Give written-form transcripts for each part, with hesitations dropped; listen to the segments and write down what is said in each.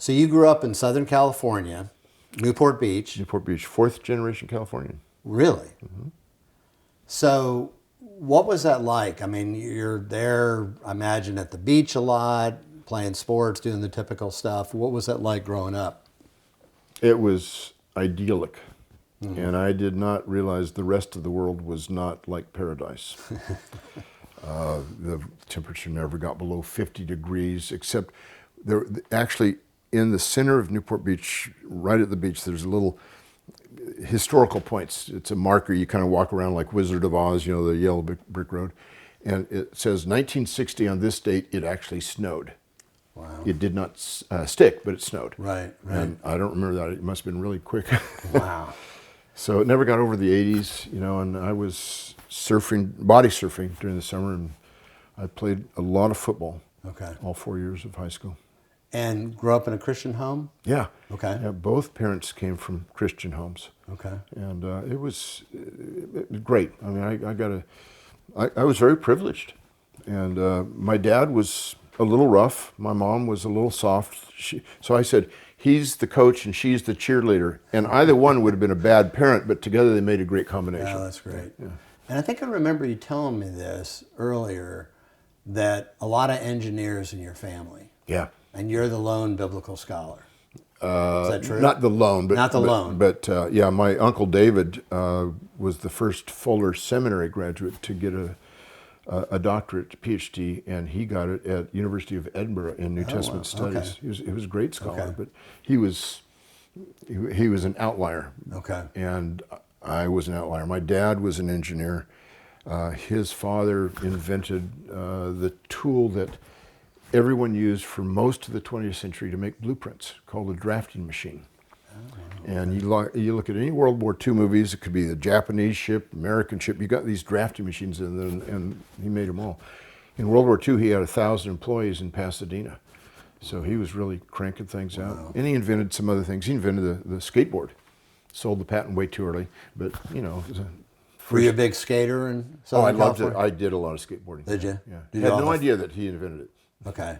So you grew up in Southern California, Newport Beach. Newport Beach, fourth generation Californian. Really? Mm-hmm. So what was that like? I mean, you're there, I imagine, at the beach a lot, playing sports, doing the typical stuff. What was that like growing up? It was idyllic. And I did not realize the rest of the world was not like paradise. The temperature never got below 50 degrees, except there actually in the center of Newport Beach, right at the beach, there's a little historical points. It's a marker. You kind of walk around like Wizard of Oz, you know, the yellow brick road. And it says 1960 on this date, it actually snowed. Wow. It did not stick, but it snowed. Right. And I don't remember that. It must have been really quick. Wow. So it never got over the 80s, you know, and I was surfing, body surfing during the summer, and I played a lot of football. Okay. All 4 years of high school. And grew up in a Christian home? Yeah. Okay. Yeah, both parents came from Christian homes. Okay. And it was great. I mean, I was very privileged. And my dad was a little rough. My mom was a little soft. So I said, he's the coach and she's the cheerleader. And either one would have been a bad parent, but together they made a great combination. Yeah, that's great. Yeah. And I think I remember you telling me this earlier, that a lot of engineers in your family. Yeah. And you're the lone biblical scholar. Is that true? Not the lone, but Not the lone. But yeah, my uncle David was the first Fuller Seminary graduate to get a doctorate, PhD, and he got it at University of Edinburgh in New Testament Studies. Okay. He was a great scholar, Okay. but he was an outlier. Okay. And I was an outlier. My dad was an engineer. His father invented the tool that everyone used for most of the 20th century to make blueprints, called a drafting machine. And you look at any World War II movies, it could be the Japanese ship, American ship, you got these drafting machines in there, and he made them all. In World War II, he had 1,000 employees in Pasadena. So he was really cranking things out. And he invented some other things. He invented the skateboard. Sold the patent way too early, but you know. It was Were you a big skater in Oh, I Southern loved California? it. I did a lot of skateboarding. Did you? Yeah. Did I you had all no the- idea that he invented it. Okay.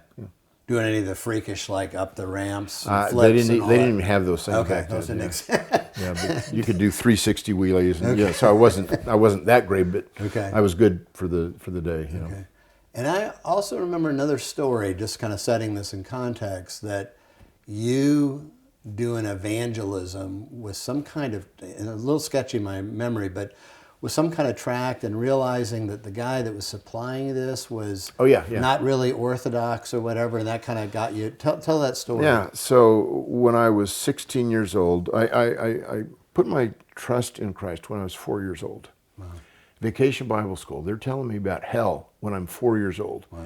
Doing any of the freakish, like up the ramps, and They flips didn't. and all They that? didn't even have those things Okay, back then. those didn't yeah. exist. Yeah, but you could do 360 wheelies, and yeah. So I wasn't that great, but Okay. I was good for the day. You know. Okay. And I also remember another story, just kind of setting this in context, that you doing evangelism with some kind of, and a little sketchy in my memory, but with some kind of tract, and realizing that the guy that was supplying you this was Yeah. not really orthodox or whatever, and that kind of got you. Tell that story. Yeah. So when I was 16 years old, I put my trust in Christ when I was 4 years old. Wow. Vacation Bible School. They're telling me about hell when I'm 4 years old. Wow.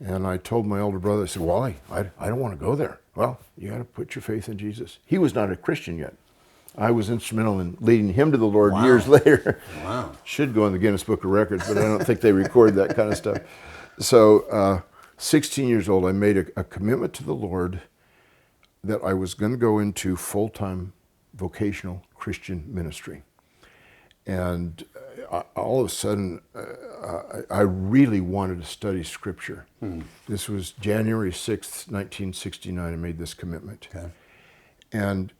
And I told my older brother, I said, Wally, I don't want to go there. Well, you got to put your faith in Jesus. He was not a Christian yet. I was instrumental in leading him to the Lord years later. Wow. Should go in the Guinness Book of Records, but I don't think they record that kind of stuff. So 16 years old, I made a commitment to the Lord that I was going to go into full-time vocational Christian ministry. And all of a sudden, I really wanted to study Scripture. This was January 6th, 1969, I made this commitment. Okay. And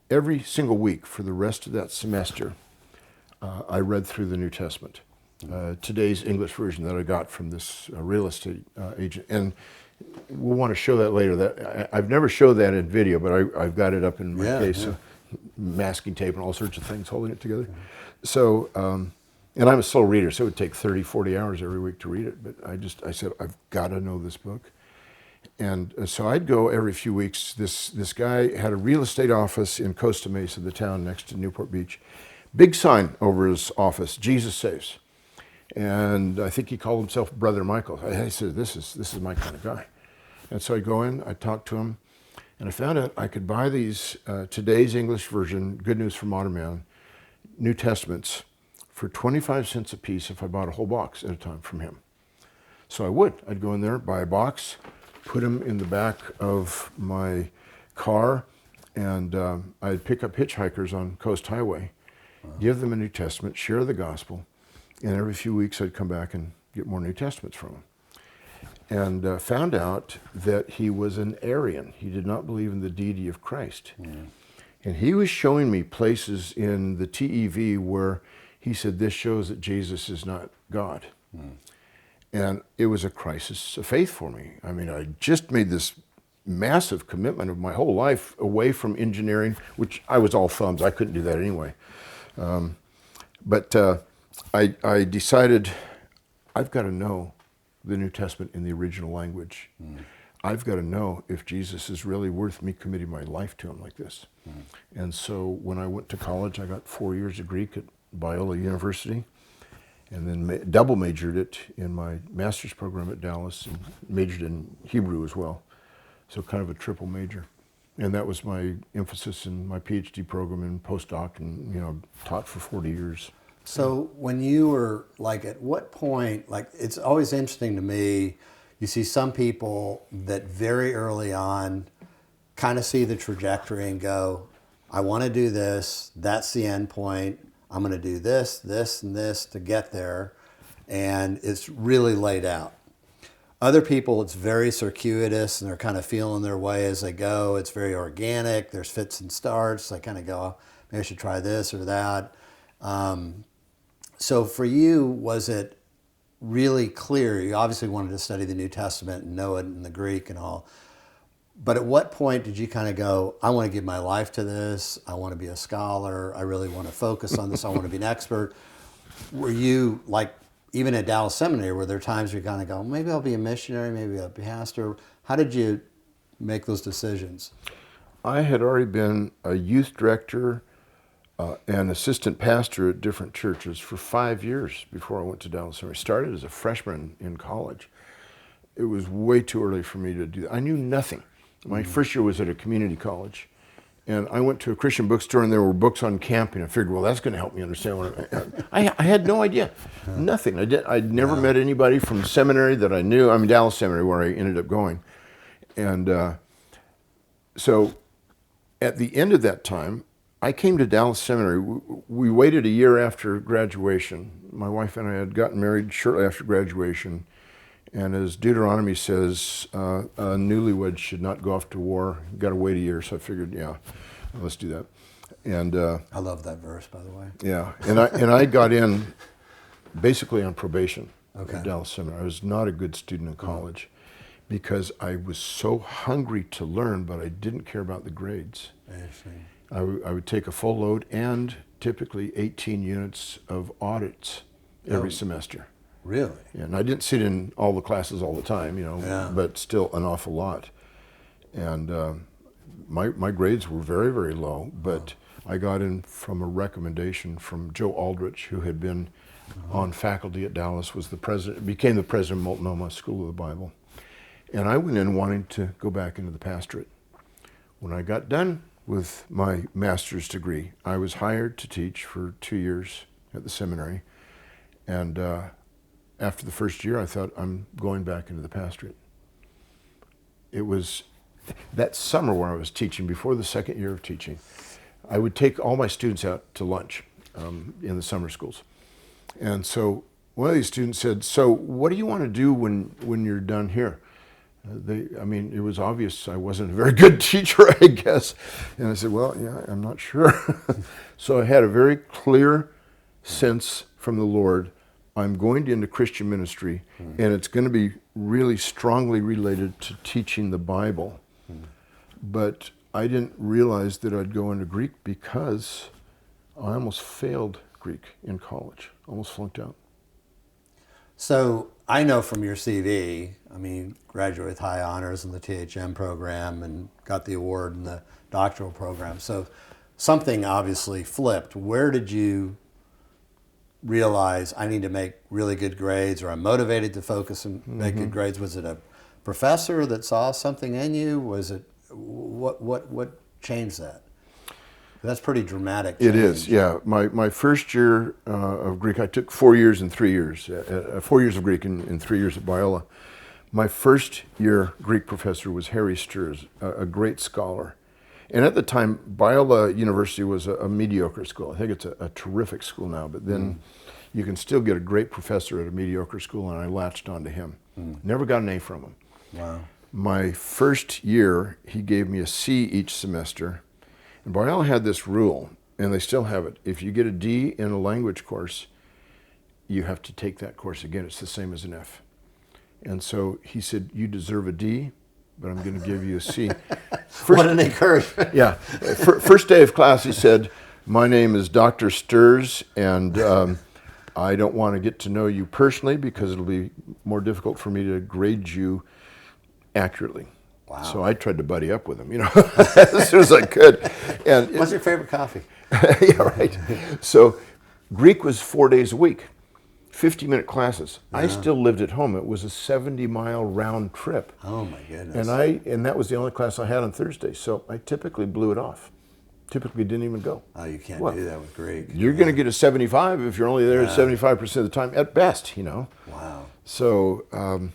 every single week for the rest of that semester, I read through the New Testament. Today's English version that I got from this real estate agent. And we'll want to show that later. That I've never showed that in video, but I've got it up in my case. Masking tape and all sorts of things holding it together. So, and I'm a slow reader, so it would take 30, 40 hours every week to read it. But I said, I've got to know this book. And so I'd go every few weeks. This guy had a real estate office in Costa Mesa, the town next to Newport Beach. Big sign over his office, Jesus Saves. And I think he called himself Brother Michael. I said, this is my kind of guy. And so I go in, I talk to him, and I found out I could buy these today's English version, Good News for Modern Man, New Testaments, for 25 cents a piece if I bought a whole box at a time from him. So I'd go in there, buy a box, put them in the back of my car, and I'd pick up hitchhikers on Coast Highway, give them a New Testament, share the gospel, and every few weeks I'd come back and get more New Testaments from them. and found out that he was an Arian. He did not believe in the deity of Christ. And he was showing me places in the TEV where he said, this shows that Jesus is not God. And it was a crisis of faith for me. I mean, I just made this massive commitment of my whole life away from engineering, which I was all thumbs. I couldn't do that anyway. But I decided I've got to know the New Testament in the original language. I've got to know if Jesus is really worth me committing my life to him like this. And so when I went to college, I got 4 years of Greek at Biola University, and then double majored it in my master's program at Dallas, and majored in Hebrew as well. So kind of a triple major. And that was my emphasis in my PhD program and postdoc, and taught for 40 years. So when you were at what point, it's always interesting to me, you see some people that very early on kind of see the trajectory and go, I want to do this, that's the end point, I'm going to do this, this, and this to get there, and it's really laid out. Other people, it's very circuitous, and they're kind of feeling their way as they go. It's very organic. There's fits and starts. They kind of go, maybe I should try this or that. So for you, was it really clear? You obviously wanted to study the New Testament and know it in the Greek and all. But at what point did you kind of go, I want to give my life to this. I want to be a scholar. I really want to focus on this. I want to be an expert. Were you even at Dallas Seminary, were there times where you kind of go, maybe I'll be a missionary, maybe a pastor? How did you make those decisions? I had already been a youth director and assistant pastor at different churches for 5 years before I went to Dallas Seminary. I started as a freshman in college. It was way too early for me to do that. I knew nothing. My first year was at a community college. And I went to a Christian bookstore, and there were books on camping. I figured, well, that's going to help me understand what I had no idea, nothing. I'd never met anybody from seminary that I knew. I mean, Dallas Seminary, where I ended up going. And so at the end of that time, I came to Dallas Seminary. We waited a year after graduation. My wife and I had gotten married shortly after graduation. And as Deuteronomy says, a newlywed should not go off to war. You've got to wait a year. So I figured, let's do that. And I love that verse, by the way. Yeah, and I got in basically on probation at Dallas Seminary. I was not a good student in college because I was so hungry to learn, but I didn't care about the grades. I would take a full load and typically 18 units of audits every semester. Really? And I didn't sit in all the classes all the time, but still an awful lot. And my grades were very, very low, but I got in from a recommendation from Joe Aldrich, who had been on faculty at Dallas, became the president of Multnomah School of the Bible. And I went in wanting to go back into the pastorate. When I got done with my master's degree, I was hired to teach for 2 years at the seminary. And after the first year, I thought, I'm going back into the pastorate. It was that summer where I was teaching, before the second year of teaching, I would take all my students out to lunch in the summer schools. And so one of these students said, so what do you want to do when you're done here? It was obvious I wasn't a very good teacher, I guess. And I said, well, I'm not sure. So I had a very clear sense from the Lord, I'm going into Christian ministry, and it's going to be really strongly related to teaching the Bible. But I didn't realize that I'd go into Greek because I almost failed Greek in college, almost flunked out. So I know from your CV, graduated with high honors in the THM program and got the award in the doctoral program. So something obviously flipped. Where did you realize I need to make really good grades, or I'm motivated to focus and make good grades? Was it a professor that saw something in you? Was it what changed that? That's pretty dramatic change. It is, yeah. My first year of Greek, I took 4 years and 3 years, 4 years of Greek and 3 years at Biola. My first year Greek professor was Harry Sturz, a great scholar. And at the time, Biola University was a mediocre school. I think it's a terrific school now, but then, You can still get a great professor at a mediocre school, and I latched onto him. Never got an A from him. Wow. My first year, he gave me a C each semester. And Biella had this rule, and they still have it. If you get a D in a language course, you have to take that course again. It's the same as an F. And so he said, you deserve a D, but I'm going to give you a C. What an encouragement. Yeah. First day of class, he said, my name is Dr. Sturz, and I don't want to get to know you personally because it'll be more difficult for me to grade you accurately. Wow. So I tried to buddy up with him, as soon as I could. And What's your favorite coffee? yeah, right. So Greek was 4 days a week, 50-minute classes. Yeah. I still lived at home. It was a 70-mile round trip. Oh my goodness. And that was the only class I had on Thursday. So I typically blew it off. Typically didn't even go. Oh, you can't Well, do that with Greek. You're going to get a 75 if you're only there 75% of the time, at best, Wow. So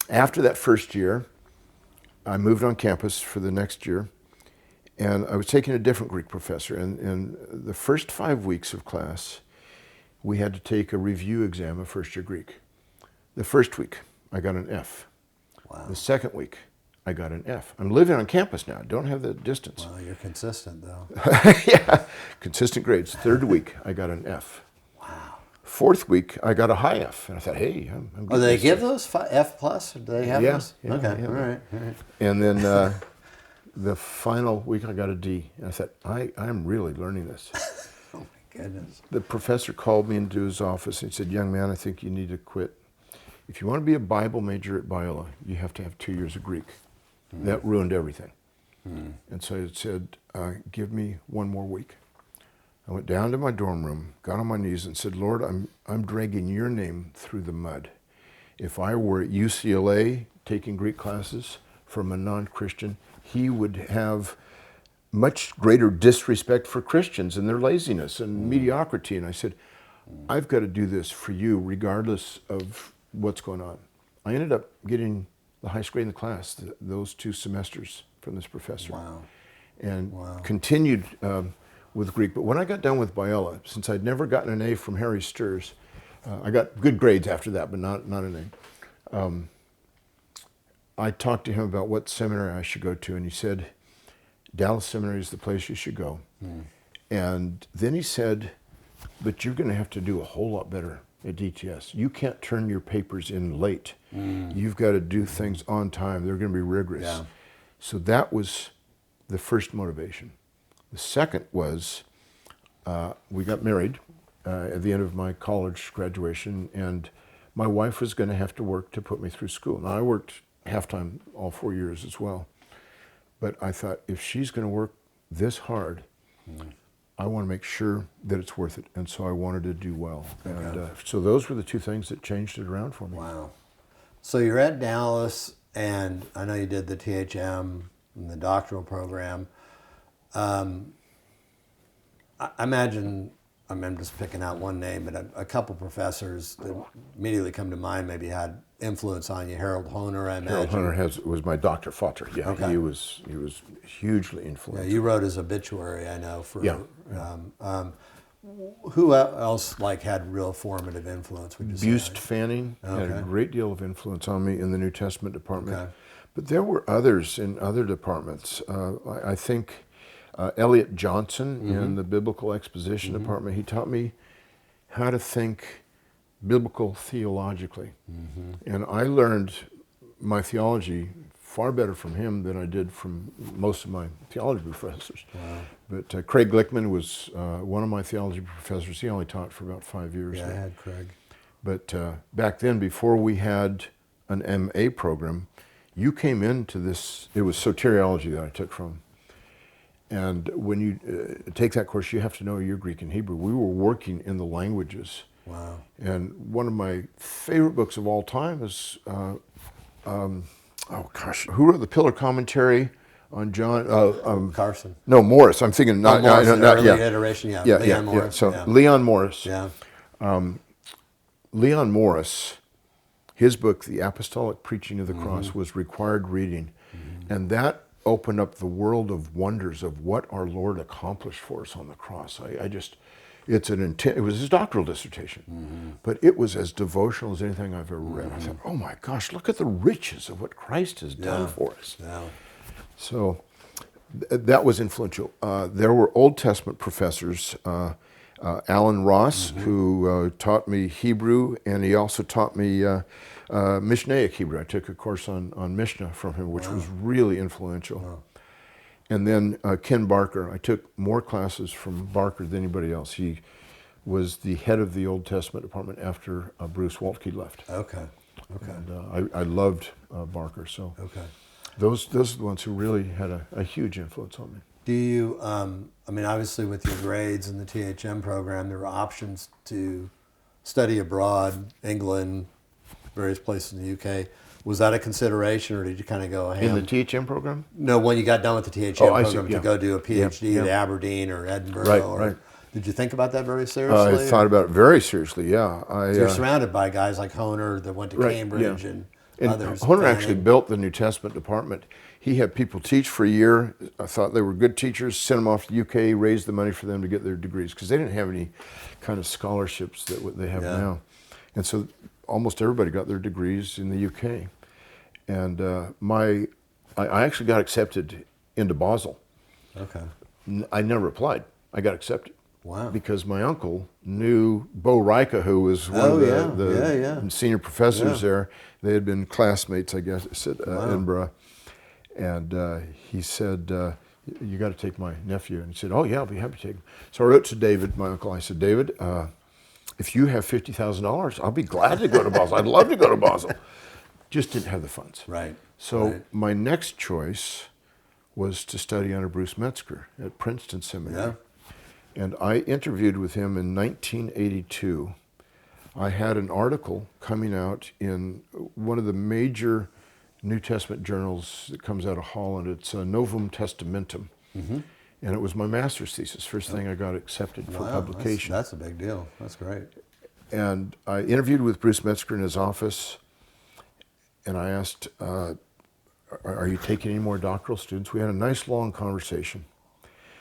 after that first year, I moved on campus for the next year, and I was taking a different Greek professor. And the first 5 weeks of class, we had to take a review exam of first year Greek. The first week, I got an F. Wow. The second week, I got an F. I'm living on campus now. Don't have the distance. Well, you're consistent though. Yeah, consistent grades. Third week, I got an F. Wow. Fourth week, I got a high F, and I thought, hey, I'm good. Oh, do they this give time. those F plus? Do they have Yeah, those? yeah, Okay. yeah. All right. All right. And then the final week, I got a D, and I thought, I'm really learning this. Oh my goodness. The professor called me into his office and he said, young man, I think you need to quit. If you want to be a Bible major at Biola, you have to have 2 years of Greek. That ruined everything. And so I said, give me 1 more week. I went down to my dorm room, got on my knees and said, Lord, I'm dragging your name through the mud. If I were at UCLA taking Greek classes from a non-Christian, he would have much greater disrespect for Christians and their laziness and mediocrity. And I said, I've got to do this for you regardless of what's going on. I ended up getting the highest grade in the class those 2 semesters from this professor. Wow. And Wow. continued with Greek. But when I got done with Biella, since I'd never gotten an A from Harry Sturz, I got good grades after that, but not an A. I talked to him about what seminary I should go to, and he said, Dallas Seminary is the place you should go. And then he said, but you're going to have to do a whole lot better at DTS. You can't turn your papers in late. You've got to do things on time. They're going to be rigorous. Yeah. So that was the first motivation. The second was we got married at the end of my college graduation, and my wife was going to have to work to put me through school. Now, I worked half-time all 4 years as well. But I thought, if she's going to work this hard, I want to make sure that it's worth it. And so I wanted to do well. Okay. And so those were the 2 things that changed it around for me. Wow. So you're at Dallas, and I know you did the THM and the doctoral program. I imagine, I'm just picking out one name, but a couple professors that immediately come to mind maybe had influence on you. Harold Honer, I imagine. Harold Hunter was my Dr. Fotter. Yeah, Okay. he was hugely Yeah, influential. you wrote his obituary, I know. For Yeah. Who else had real formative influence? Would you say? Buste Fanning had a Okay. great deal of influence on me in the New Testament department. Okay. But there were others in other departments. I think Elliot Johnson in the Biblical Exposition department, he taught me how to think biblical theologically. And I learned my theology far better from him than I did from most of my theology professors. Wow. But Craig Glickman was one of my theology professors. He only taught for about 5 years. Yeah, I had Craig. But back then, before we had an MA program, you came into this, it was soteriology that I took from. And when you take that course, you have to know your Greek and Hebrew. We were working in the languages. Wow. And one of my favorite books of all time is, who wrote the Pillar Commentary on John? Carson. No, Morris. I'm thinking not, Morris, not, the not early yeah. iteration, yeah. Yeah, Leon yeah, Morris. yeah. So yeah. Leon Morris. Yeah. Leon Morris, his book, The Apostolic Preaching of the Cross, was required reading. And that opened up the world of wonders of what our Lord accomplished for us on the cross. I just, It was his doctoral dissertation, but it was as devotional as anything I've ever read. I thought, oh my gosh, look at the riches of what Christ has done for us. Yeah. So that was influential. There were Old Testament professors, Alan Ross, who taught me Hebrew, and he also taught me Mishnaic Hebrew. I took a course on Mishnah from him, which was really influential. Wow. And then Ken Barker. I took more classes from Barker than anybody else. He was the head of the Old Testament department after Bruce Waltke left. Okay. Okay. And I loved Barker. So Okay. those are the ones who really had a huge influence on me. Do you, I mean, obviously with your grades in the THM program, there were options to study abroad, England, various places in the UK. Was that a consideration, or did you kind of go In ham? the THM program? No, when you got done with the THM Oh, I see, program yeah. to go do a PhD Yeah, at yeah. Aberdeen or Edinburgh. Right, or, right. Did you think about that very seriously? I thought about it very seriously, yeah. You're surrounded by guys like Honer that went to Right, Cambridge yeah. and And others. Hunter actually Fanning. built the New Testament department. He had people teach for a year. I thought they were good teachers, sent them off to the UK, raised the money for them to get their degrees, because they didn't have any kind of scholarships that what they have Yeah. now. And so almost everybody got their degrees in the UK. And I actually got accepted into Basel. Okay. I never applied. I got accepted. Wow. Because my uncle knew Bo Rika, who was one Oh, of yeah. the Yeah. senior professors Yeah. there. They had been classmates, I guess, at Wow. Edinburgh. And he said, you got to take my nephew. And he said, oh, yeah, I'll be happy to take him. So I wrote to David, my uncle. I said, David, if you have $50,000, I'll be glad to go to Basel. I'd love to go to Basel. Just didn't have the funds. Right. So Right. my next choice was to study under Bruce Metzger at Princeton Seminary. Yeah. And I interviewed with him in 1982. I had an article coming out in one of the major New Testament journals that comes out of Holland. It's Novum Testamentum. Mm-hmm. And it was my master's thesis, first thing I got accepted for publication. That's a big deal. That's great. And I interviewed with Bruce Metzger in his office, and I asked, are you taking any more doctoral students? We had a nice long conversation.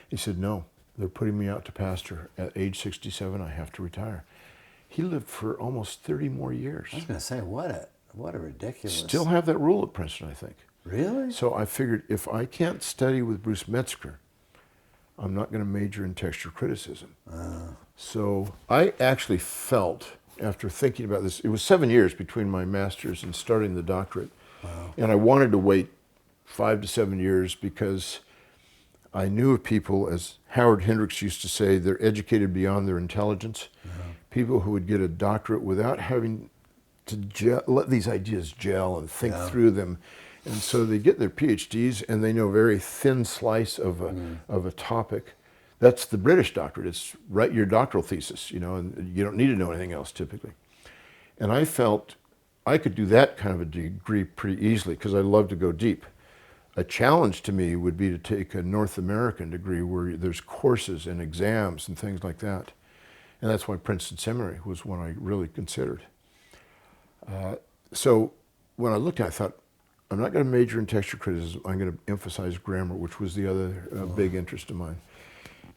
He said, no, they're putting me out to pastor. At age 67, I have to retire. He lived for almost 30 more years. I was going to say, what a ridiculous. Still have that rule at Princeton, I think. Really? So I figured if I can't study with Bruce Metzger, I'm not going to major in textual criticism. So I actually felt, after thinking about this, it was 7 years between my master's and starting the doctorate. Wow. And I wanted to wait 5 to 7 years because I knew of people, as Howard Hendricks used to say, they're educated beyond their intelligence. People who would get a doctorate without having to let these ideas gel and think through them. And so they get their PhDs and they know a very thin slice of a topic. That's the British doctorate. It's write your doctoral thesis, and you don't need to know anything else typically. And I felt I could do that kind of a degree pretty easily because I love to go deep. A challenge to me would be to take a North American degree where there's courses and exams and things like that. And that's why Princeton Seminary was one I really considered. So when I looked at it, I thought, I'm not going to major in textual criticism. I'm going to emphasize grammar, which was the other big interest of mine.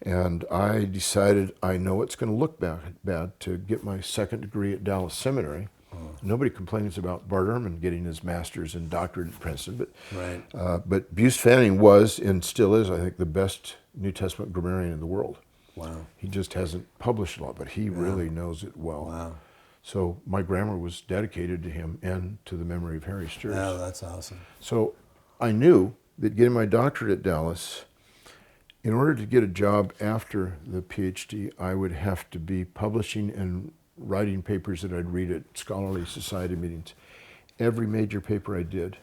And I decided I know it's going to look bad to get my second degree at Dallas Seminary. Nobody complains about Bart Ehrman getting his master's and doctorate at Princeton, but Buse Fanning was and still is, I think, the best New Testament grammarian in the world. Wow. He just hasn't published a lot, but he really knows it well. Wow. So my grammar was dedicated to him and to the memory of Harry Sturz. Oh, that's awesome. So I knew that getting my doctorate at Dallas, in order to get a job after the PhD, I would have to be publishing and writing papers that I'd read at scholarly society meetings. Every major paper I did,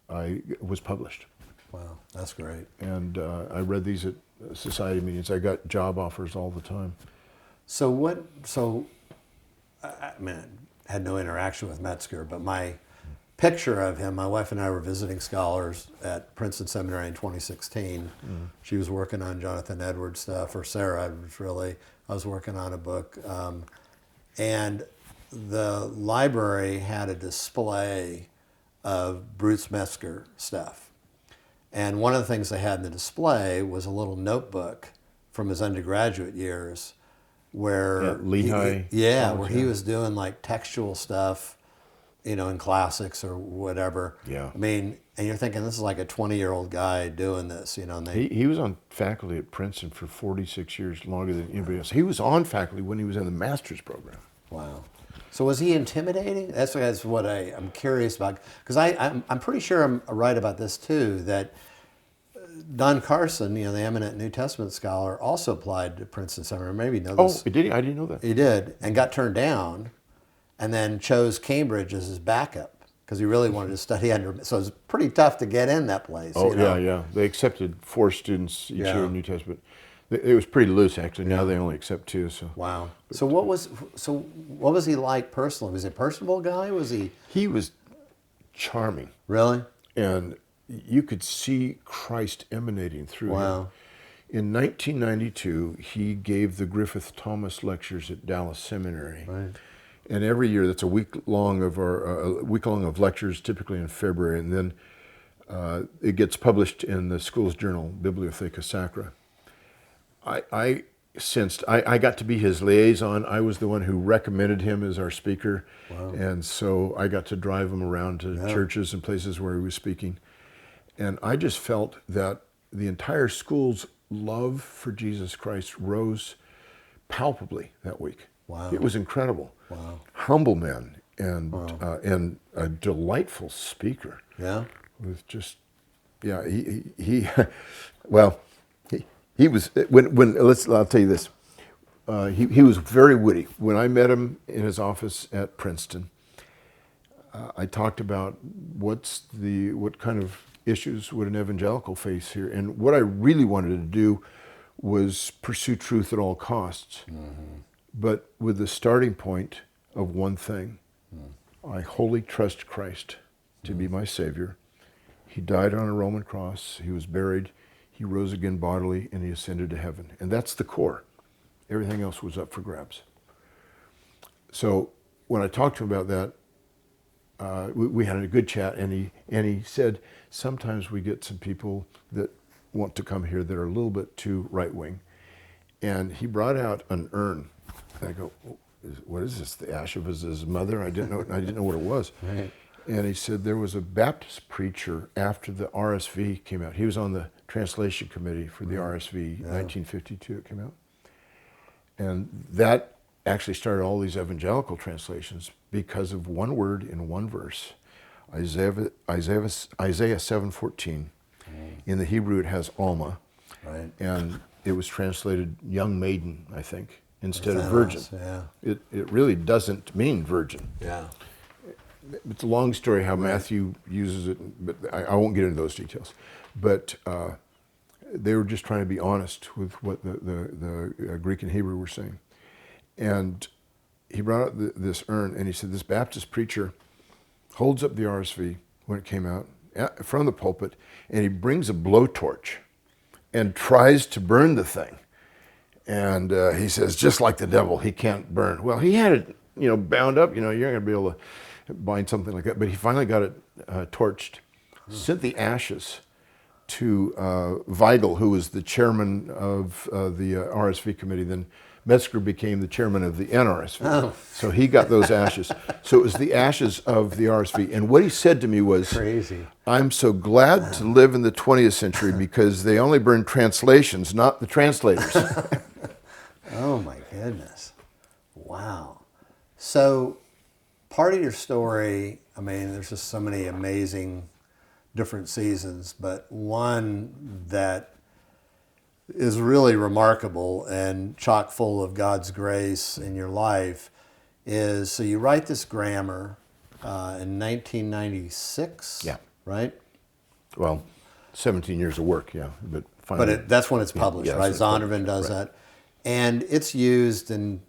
I was published. Wow, that's great. And I read these at society meetings. I got job offers all the time. So I mean, I had no interaction with Metzger, but my picture of him, my wife and I were visiting scholars at Princeton Seminary in 2016. She was working on Jonathan Edwards stuff, or Sarah I was working on a book. And the library had a display of Bruce Metzger stuff. And one of the things they had in the display was a little notebook from his undergraduate years, where Lehigh where he was doing like textual stuff, in classics or whatever. Yeah. I mean, and you're thinking this is like a 20-year-old guy doing this, and he was on faculty at Princeton for 46 years, longer than anybody else. He was on faculty when he was in the master's program. Wow. So was he intimidating? That's what I'm curious about, because I'm pretty sure I'm right about this too, that Don Carson, the eminent New Testament scholar, also applied to Princeton Seminary. Maybe you know this. Oh, did he? I didn't know that. He did, and got turned down, and then chose Cambridge as his backup because he really wanted to study under. So it was pretty tough to get in that place. Oh, yeah. They accepted 4 students each year in New Testament. It was pretty loose, actually. Now they only accept 2. So wow. So what was he like personally? Was he a personable guy? Was he? He was charming. Really? And you could see Christ emanating through him. Wow. In 1992, he gave the Griffith Thomas lectures at Dallas Seminary. Right. And every year, that's a week long of lectures, typically in February, and then it gets published in the school's journal, Bibliotheca Sacra. I got to be his liaison. I was the one who recommended him as our speaker. Wow. And so I got to drive him around to churches and places where he was speaking. And I just felt that the entire school's love for Jesus Christ rose palpably that week. Wow. It was incredible. Wow. Humble man and a delightful speaker. Yeah. With just, he well, he was, I'll tell you this. He was very witty. When I met him in his office at Princeton, I talked about what kind of issues would an evangelical face here, and what I really wanted to do was pursue truth at all costs, but with the starting point of one thing: I wholly trust Christ to be my Savior. He died on a Roman cross. He was buried. He rose again bodily, and he ascended to heaven. And that's the core. Everything else was up for grabs. So when I talked to him about that, we had a good chat, and he said, sometimes we get some people that want to come here that are a little bit too right-wing. And he brought out an urn. And I go, what is this, the ash of his mother? I didn't know what it was. Right. And he said there was a Baptist preacher after the RSV came out. He was on the translation committee for the RSV, 1952 it came out. And that actually started all these evangelical translations because of one word in one verse. Isaiah 7:14. In the Hebrew it has Alma. Right. And it was translated young maiden, I think, instead of virgin. Yeah. It really doesn't mean virgin. Yeah. It's a long story how Matthew uses it, but I won't get into those details. But they were just trying to be honest with what the Greek and Hebrew were saying. And he brought out this urn, and he said this Baptist preacher holds up the RSV when it came out from the pulpit, and he brings a blowtorch and tries to burn the thing. And he says, just like the devil, he can't burn. Well, he had it, bound up. You're not going to be able to bind something like that. But he finally got it torched, sent the ashes to Weigel, who was the chairman of the RSV committee. Then Metzger became the chairman of the NRSV. Oh. So he got those ashes. So it was the ashes of the RSV. And what he said to me was, crazy. I'm so glad to live in the 20th century because they only burn translations, not the translators. Oh my goodness. Wow. So part of your story, I mean, there's just so many amazing different seasons, but one that is really remarkable and chock full of God's grace in your life is, so you write this grammar in 1996, Yeah. right? Well, 17 years of work, yeah. But finally, That's when it's published, yes, right? it's published, Zondervan does right. that. And it's used in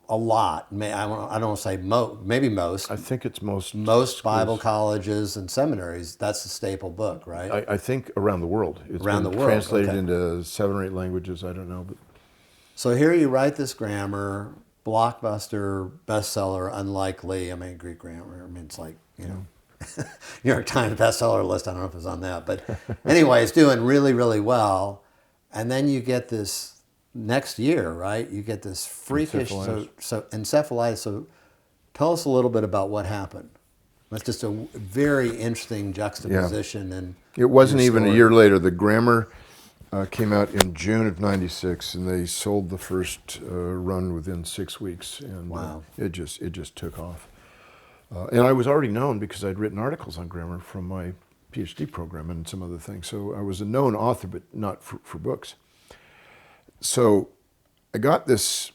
a lot. I don't want to say maybe most. I think it's most Bible colleges and seminaries, that's the staple book, right? I think around the world. It's Around been the world, translated okay. into 7 or 8 languages, I don't know. But So here you write this grammar, blockbuster, bestseller, unlikely. I mean, Greek grammar, I mean, it's like, New York Times bestseller list. I don't know if it's on that. But anyway, it's doing really, really well. And then you get this next year, right? You get this freakish encephalitis. So tell us a little bit about what happened. That's just a very interesting juxtaposition. And it wasn't even a year later. The Grammar came out in June of '96, and they sold the first run within 6 weeks, and wow. It just took off. And I was already known because I'd written articles on grammar from my PhD program and some other things. So I was a known author, but not for books. So I got this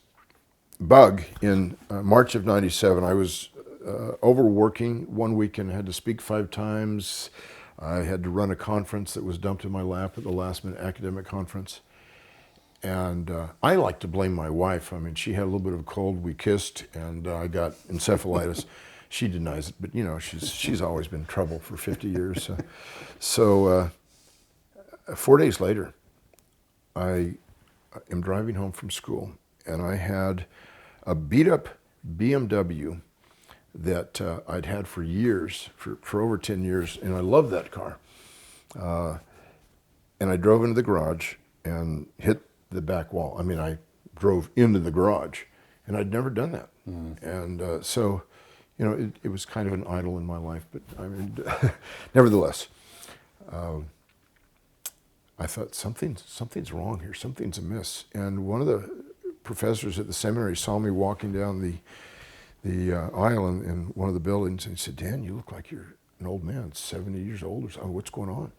bug in March of '97. I was overworking one weekend. I had to speak 5 times. I had to run a conference that was dumped in my lap at the last minute, academic conference. And I like to blame my wife. I mean, she had a little bit of a cold. We kissed, and I got encephalitis. She denies it, but you know, she's always been in trouble for 50 years. So 4 days later, I am driving home from school, and I had a beat-up BMW that I'd had for years, for over 10 years, and I loved that car. And I drove into the garage and hit the back wall. I mean, I drove into the garage, and I'd never done that. And so, you know, it was kind of an idol in my life, but I mean, nevertheless, I thought something's wrong here, something's amiss. And one of the professors at the seminary saw me walking down the aisle in one of the buildings, and he said, "Dan, you look like you're an old man, 70 years old or something. What's going on?"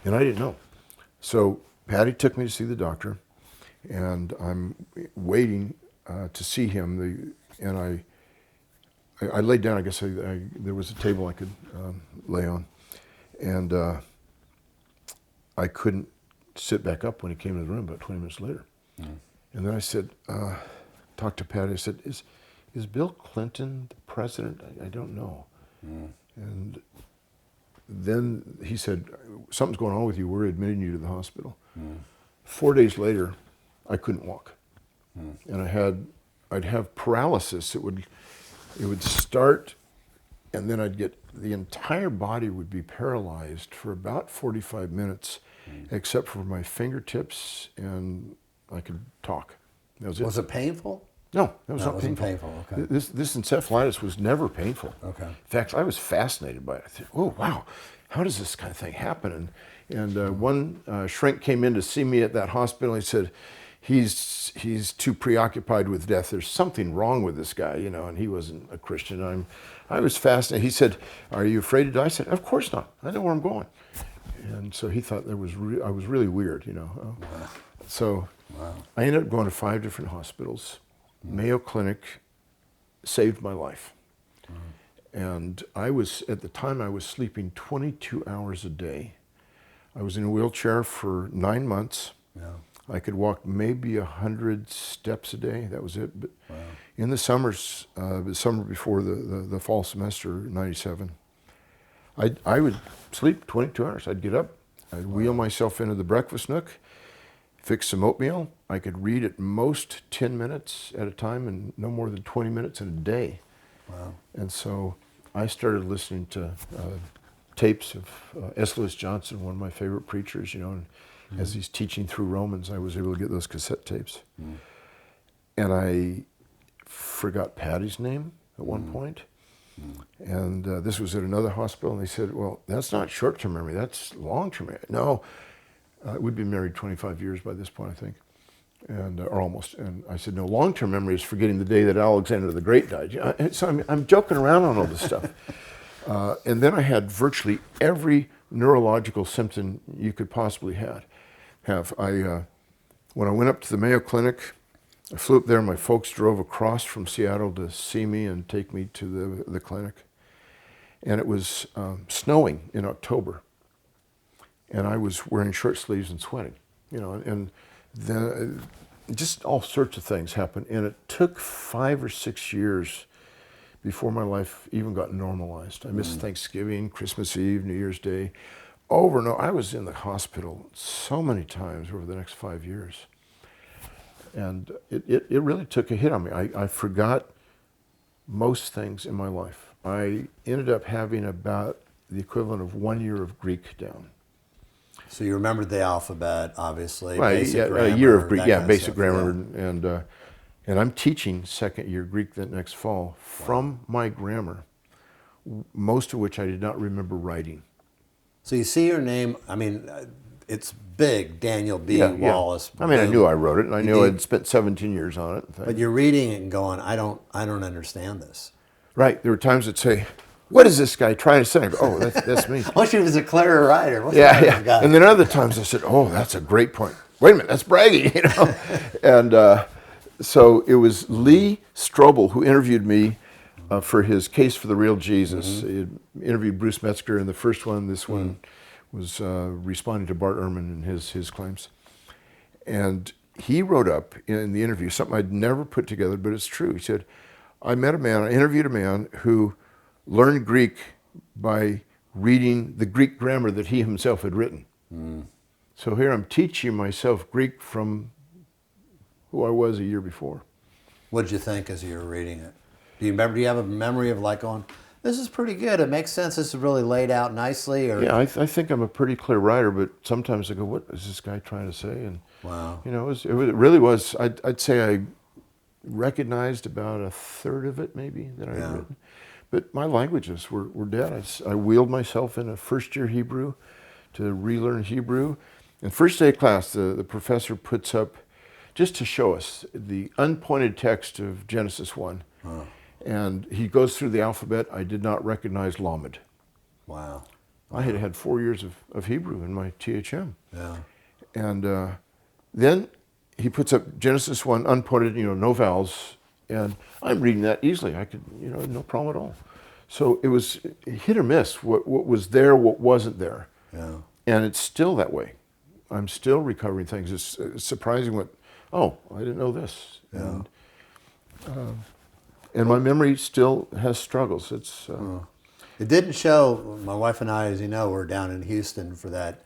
And I didn't know. So Patty took me to see the doctor, and I'm waiting to see him. And I laid down. I guess there was a table I could lay on, and I couldn't sit back up when he came into the room about 20 minutes later. And then I said, talked to Patty. I said, "Is Bill Clinton the president? I don't know." And then he said, "Something's going on with you. We're admitting you to the hospital." 4 days later, I couldn't walk, and I'd have paralysis. It would start, and then I'd get the entire body would be paralyzed for about 45 minutes, except for my fingertips, and I could talk. That was it. Was it painful? No, it was No, not it wasn't painful. painful, okay. This encephalitis was never painful. Okay. In fact, I was fascinated by it. I thought, "Oh, wow, how does this kind of thing happen?" And one shrink came in to see me at that hospital. He said, he's too preoccupied with death. There's something wrong with this guy, you know, and he wasn't a Christian. I was fascinated. He said, "Are you afraid to die?" I said, "Of course not. I know where I'm going." And so he thought I was really weird, you know. Wow. So Wow. I ended up going to 5 different hospitals. Mayo Clinic saved my life. And at the time I was sleeping 22 hours a day. I was in a wheelchair for 9 months. Yeah. I could walk maybe 100 steps a day. That was it. But Wow. in the summers, the summer before the fall semester, '97, I would sleep 22 hours. I'd get up, I'd wheel myself into the breakfast nook, fix some oatmeal. I could read at most 10 minutes at a time and no more than 20 minutes in a day. Wow. And so I started listening to tapes of S. Lewis Johnson, one of my favorite preachers, you know, and as he's teaching through Romans, I was able to get those cassette tapes. And I forgot Patty's name at one point. And this was at another hospital, and they said, "Well, that's not short-term memory, that's long-term memory." No, we'd been married 25 years by this point, I think, and or almost. And I said, "No, long-term memory is forgetting the day that Alexander the Great died." So I'm joking around on all this stuff. And then I had virtually every neurological symptom you could possibly have. When I went up to the Mayo Clinic, I flew up there. My folks drove across from Seattle to see me and take me to the clinic. And it was snowing in October. And I was wearing short sleeves and sweating, you know, and then just all sorts of things happened. And it took 5 or 6 years before my life even got normalized. I missed Thanksgiving, Christmas Eve, New Year's Day. Over and over. I was in the hospital so many times over the next 5 years. And it really took a hit on me. I forgot most things in my life. I ended up having about the equivalent of 1 year of Greek down. So you remembered the alphabet, obviously. Right, Basic grammar, a year of Greek, that yeah, kind of basic stuff, grammar, yeah. and I'm teaching second year Greek that next fall from my grammar, most of which I did not remember writing. So you see your name. I mean, it's big, Daniel B. Yeah. Wallace. I mean, I knew Boom. I wrote it, and I You knew do, I'd spent 17 years on it. but you're reading it and going, I don't understand this. Right, there were times that say, "What is this guy trying to say?" I go, "Oh, that's me." I wish he was a clearer writer. What's Yeah, the yeah. guy? And then other times I said, "Oh, that's a great point. Wait a minute, that's bragging," you know. And so it was Lee Strobel who interviewed me for his Case for the Real Jesus. He interviewed Bruce Metzger in the first one. This one was responding to Bart Ehrman and his claims. And he wrote up in the interview something I'd never put together, but it's true. He said, I interviewed a man who learned Greek by reading the Greek grammar that he himself had written. So here I'm teaching myself Greek from who I was a year before. What did you think as you were reading it? Do you remember? Do you have a memory of like going, "This is pretty good. It makes sense. This is really laid out nicely." Or Yeah, I think I'm a pretty clear writer, but sometimes I go, "What is this guy trying to say?" And wow, you know, it really was. I'd say I recognized about a third of it, maybe, that I had written. But my languages were dead. I wheeled myself in a first-year Hebrew to relearn Hebrew. And first day of class, the professor puts up, just to show us, the unpointed text of Genesis 1. And he goes through the alphabet. I did not recognize Lamed. wow, I had had 4 years of Hebrew in my THM. yeah, And then he puts up Genesis 1, unpointed, no vowels. And I'm reading that easily. I could, no problem at all. So it was hit or miss, what was there, what wasn't there. yeah. And it's still that way. I'm still recovering things. It's surprising I didn't know this. Yeah. And my memory still has struggles. It didn't show. My wife and I, as you know, were down in Houston for that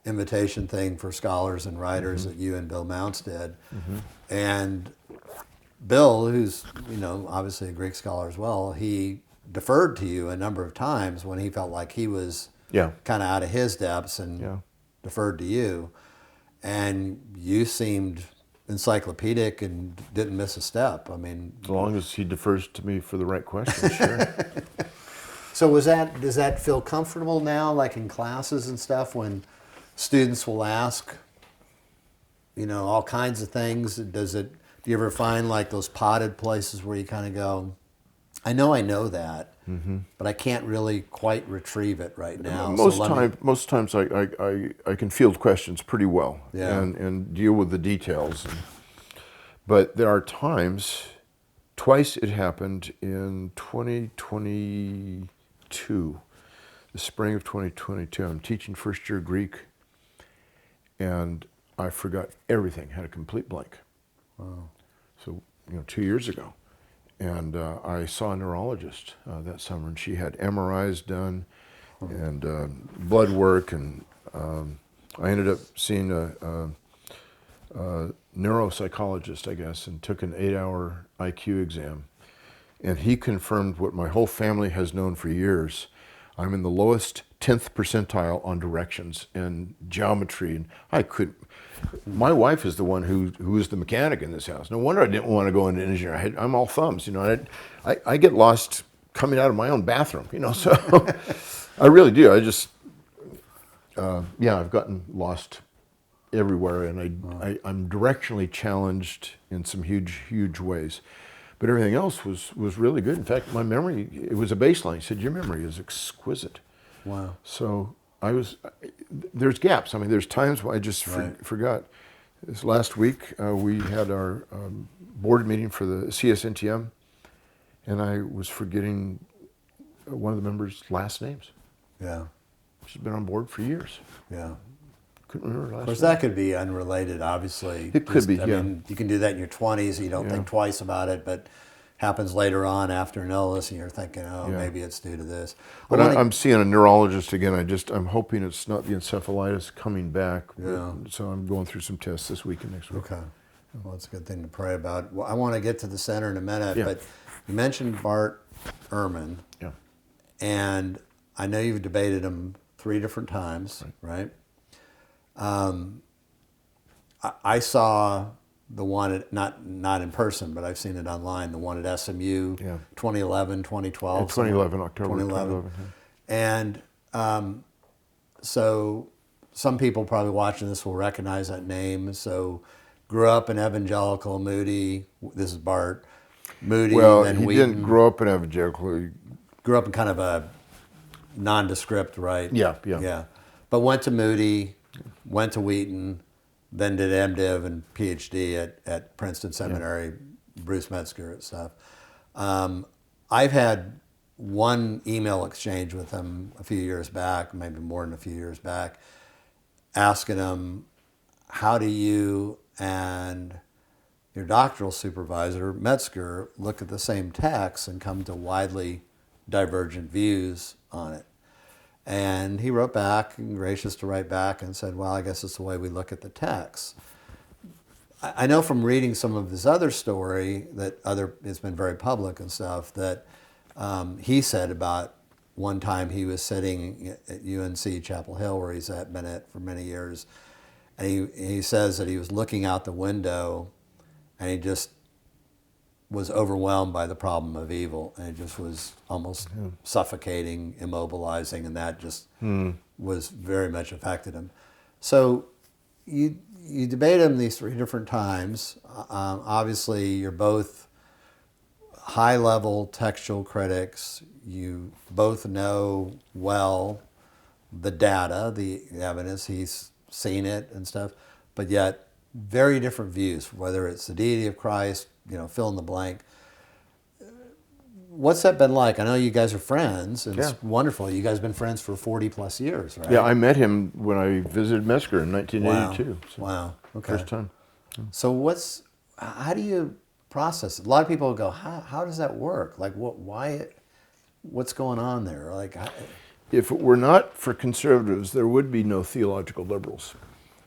invitation thing for scholars and writers that you and Bill Mounts did. And Bill, who's obviously a Greek scholar as well, he deferred to you a number of times when he felt like he was kind of out of his depths and deferred to you. And you seemed encyclopedic and didn't miss a step. I mean, as long as he defers to me for the right question, sure. So does that feel comfortable now, like in classes and stuff, when students will ask, all kinds of things? Do you ever find like those potted places where you kind of go, I know that, but I can't really quite retrieve it right now. Most times I can field questions pretty well and deal with the details. But there are times, twice it happened in 2022, the spring of 2022. I'm teaching first year Greek, and I forgot everything, had a complete blank. Wow. So, 2 years ago. And I saw a neurologist that summer, and she had MRIs done and blood work, and I ended up seeing a neuropsychologist, I guess, and took an 8-hour IQ exam. And he confirmed what my whole family has known for years. I'm in the lowest 10th percentile on directions and geometry, and my wife is the one who is the mechanic in this house. No wonder I didn't want to go into engineering. I'm all thumbs, I get lost coming out of my own bathroom, so I really do. I just, I've gotten lost everywhere, and I'm directionally challenged in some huge ways. But everything else was really good. In fact, my memory, it was a baseline. He said, your memory is exquisite. Wow. So there's gaps. I mean, there's times where I just forgot. This last week, we had our board meeting for the CSNTM, and I was forgetting one of the members' last names. Yeah. She's been on board for years. Yeah. Couldn't remember her last name. Of course, that could be unrelated, obviously. It could be, I mean, you can do that in your 20s, and you don't think twice about it, but happens later on after an illness, and you're thinking, maybe it's due to this. But I'm seeing a neurologist again. I'm hoping it's not the encephalitis coming back. Yeah. So I'm going through some tests this week and next week. Okay. Well, that's a good thing to pray about. Well, I want to get to the center in a minute, Yeah. but you mentioned Bart Ehrman, and I know you've debated him 3 different times, right? I saw the one at, not in person, but I've seen it online. The one at SMU, Yeah. 2011, 2012. In 2011, October 2011. 2011. And so some people probably watching this will recognize that name. So grew up in evangelical, Moody. This is Bart. Moody, Well, then he Wheaton. didn't grow up in evangelical. Grew up in kind of a nondescript, right? Yeah. Yeah. But went to Moody, went to Wheaton, then did MDiv and PhD at Princeton Seminary, Bruce Metzger and stuff. I've had one email exchange with him a few years back, maybe more than a few years back, asking him, how do you and your doctoral supervisor, Metzger, look at the same text and come to widely divergent views on it? And he wrote back, and gracious to write back, and said, well, I guess it's the way we look at the text. I know from reading some of his other story it's been very public and stuff, that he said about one time he was sitting at UNC Chapel Hill, where he's been at for many years, and he says that he was looking out the window and he just was overwhelmed by the problem of evil, and it just was almost suffocating, immobilizing, and that just was very much affected him. So you debate him these three different times. Obviously, you're both high-level textual critics. You both know well the data, the evidence. He's seen it and stuff, but yet very different views, whether it's the deity of Christ, fill in the blank. What's that been like? I know you guys are friends, and it's wonderful. You guys have been friends for 40 plus years, right? Yeah, I met him when I visited Metzger in 1982. Wow. Okay. First time. So how do you process it? A lot of people go, how does that work? Like, what's going on there? Like, If it were not for conservatives, there would be no theological liberals.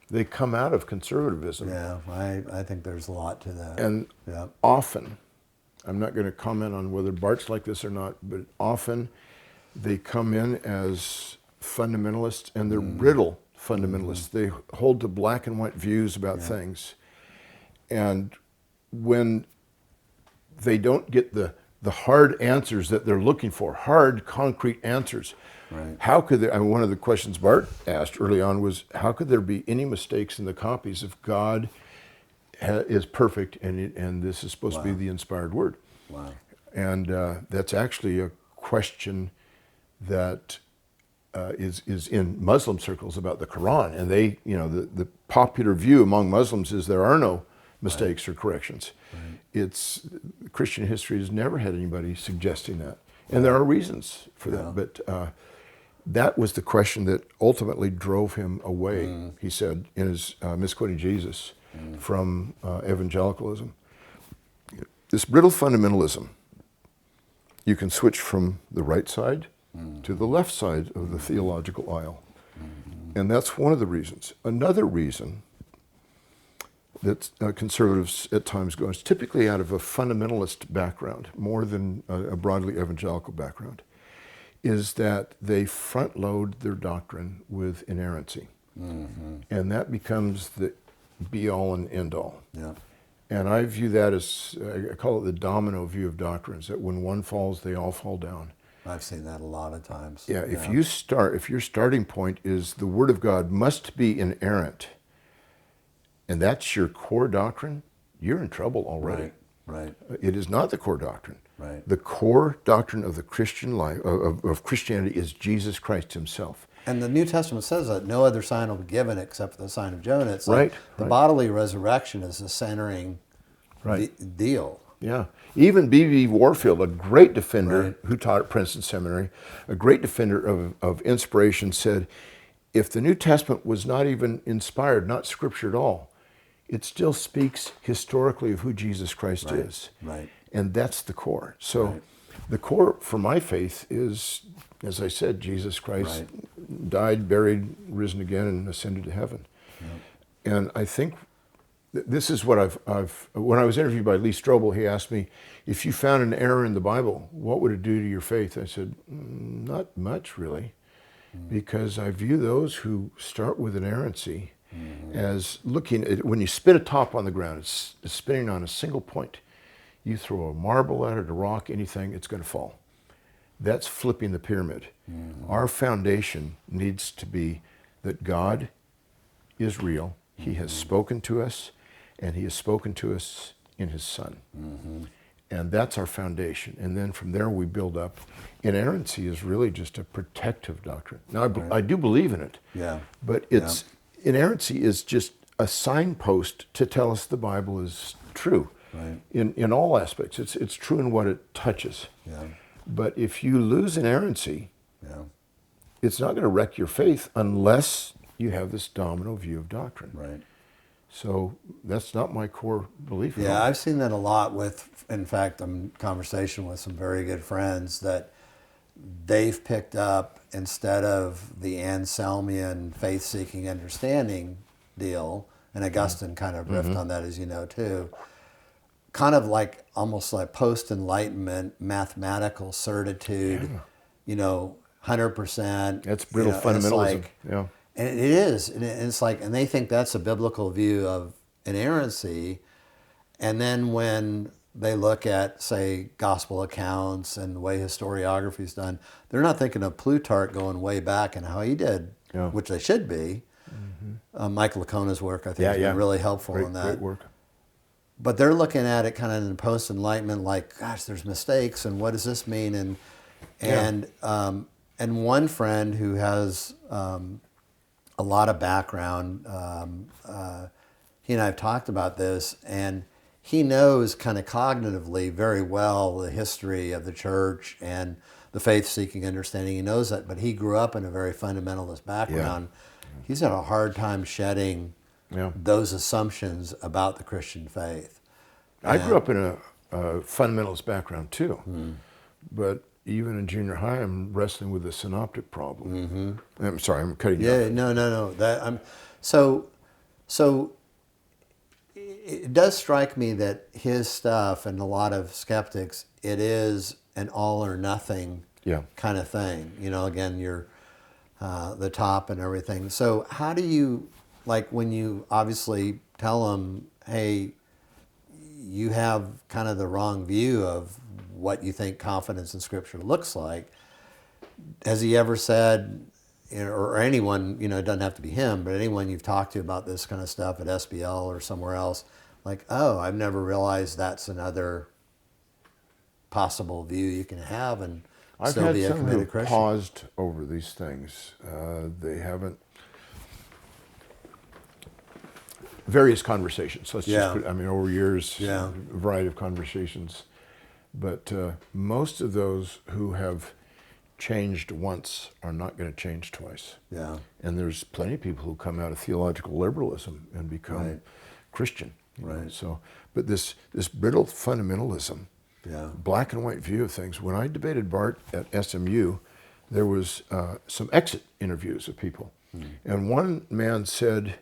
They come out of conservatism. Yeah, I think there's a lot to that. And often, I'm not going to comment on whether Bart's like this or not, but often they come in as fundamentalists, and they're brittle fundamentalists. They hold to black and white views about things. And when they don't get the hard answers that they're looking for, hard, concrete answers, how could there, one of the questions Bart asked early on was, how could there be any mistakes in the copies if God is perfect and this is supposed to be the inspired word? Wow. And that's actually a question that is in Muslim circles about the Quran. And they, the popular view among Muslims is there are no mistakes or corrections. It's Christian history has never had anybody suggesting that. And there are reasons for that. But that was the question that ultimately drove him away, he said, in his misquoting Jesus, from evangelicalism. This brittle fundamentalism, you can switch from the right side to the left side of the theological aisle. And that's one of the reasons. Another reason that conservatives at times go is typically out of a fundamentalist background, more than a broadly evangelical background, is that they front load their doctrine with inerrancy. And that becomes the be all and end all. Yeah. And I view that as, I call it the domino view of doctrines, that when one falls, they all fall down. I've seen that a lot of times. Yeah, if your starting point is the Word of God must be inerrant, and that's your core doctrine, you're in trouble already. Right. It is not the core doctrine. Right. The core doctrine of the Christian life, of Christianity, is Jesus Christ himself. And the New Testament says that no other sign will be given except for the sign of Jonah. It's Right, like the bodily resurrection is the centering deal. Yeah. Even B.B. Warfield, a great defender who taught at Princeton Seminary, a great defender of inspiration, said, if the New Testament was not even inspired, not scripture at all, it still speaks historically of who Jesus Christ is. Right. And that's the core. So the core for my faith is, as I said, Jesus Christ died, buried, risen again, and ascended to heaven. And I think this is what when I was interviewed by Lee Strobel, he asked me, if you found an error in the Bible, what would it do to your faith? I said, not much really, because I view those who start with inerrancy as looking at when you spin a top on the ground, it's spinning on a single point. You throw a marble at it, a rock, anything, it's going to fall. That's flipping the pyramid. Our foundation needs to be that God is real. He has spoken to us, and he has spoken to us in his Son. And that's our foundation. And then from there we build up. Inerrancy is really just a protective doctrine. Now, I do believe in it. Yeah. But inerrancy is just a signpost to tell us the Bible is true. Right. In all aspects. It's true in what it touches. Yeah. But if you lose inerrancy, it's not going to wreck your faith unless you have this domino view of doctrine. Right. So that's not my core belief. at all. Yeah, I've seen that a lot with, in fact, I'm in conversation with some very good friends that they've picked up, instead of the Anselmian faith-seeking understanding deal, and Augustine kind of riffed on that, as you know, too, kind of like almost like post-enlightenment mathematical certitude, 100%. That's brittle fundamentalism. And it is, and it's like, and they think that's a biblical view of inerrancy. And then when they look at, say, gospel accounts and the way historiography is done, they're not thinking of Plutarch going way back and how he did, which they should be. Michael Lacona's work, I think, has been really helpful in that. Great work. But they're looking at it kind of in post-enlightenment, like, gosh, there's mistakes, and what does this mean? And one friend who has a lot of background, he and I have talked about this, and he knows kind of cognitively very well the history of the church and the faith-seeking understanding. He knows that, but he grew up in a very fundamentalist background. He's had a hard time shedding those assumptions about the Christian faith. I grew up in a fundamentalist background too, but even in junior high, I'm wrestling with the synoptic problem. I'm sorry, I'm cutting you off. No. So it does strike me that his stuff, and a lot of skeptics, it is an all or nothing kind of thing. Again, you're the top and everything. So how do you, like, when you obviously tell them, hey, you have kind of the wrong view of what you think confidence in Scripture looks like, has he ever said, or anyone, it doesn't have to be him, but anyone you've talked to about this kind of stuff at SBL or somewhere else, like, oh, I've never realized that's another possible view you can have and still be a committed Christian? I've had some who paused over these things. They haven't. Various conversations. Let's just put, over years, a variety of conversations. But most of those who have changed once are not going to change twice. Yeah. And there's plenty of people who come out of theological liberalism and become Christian. So, but this brittle fundamentalism, black and white view of things. When I debated Bart at SMU, there was some exit interviews of people. And one man said,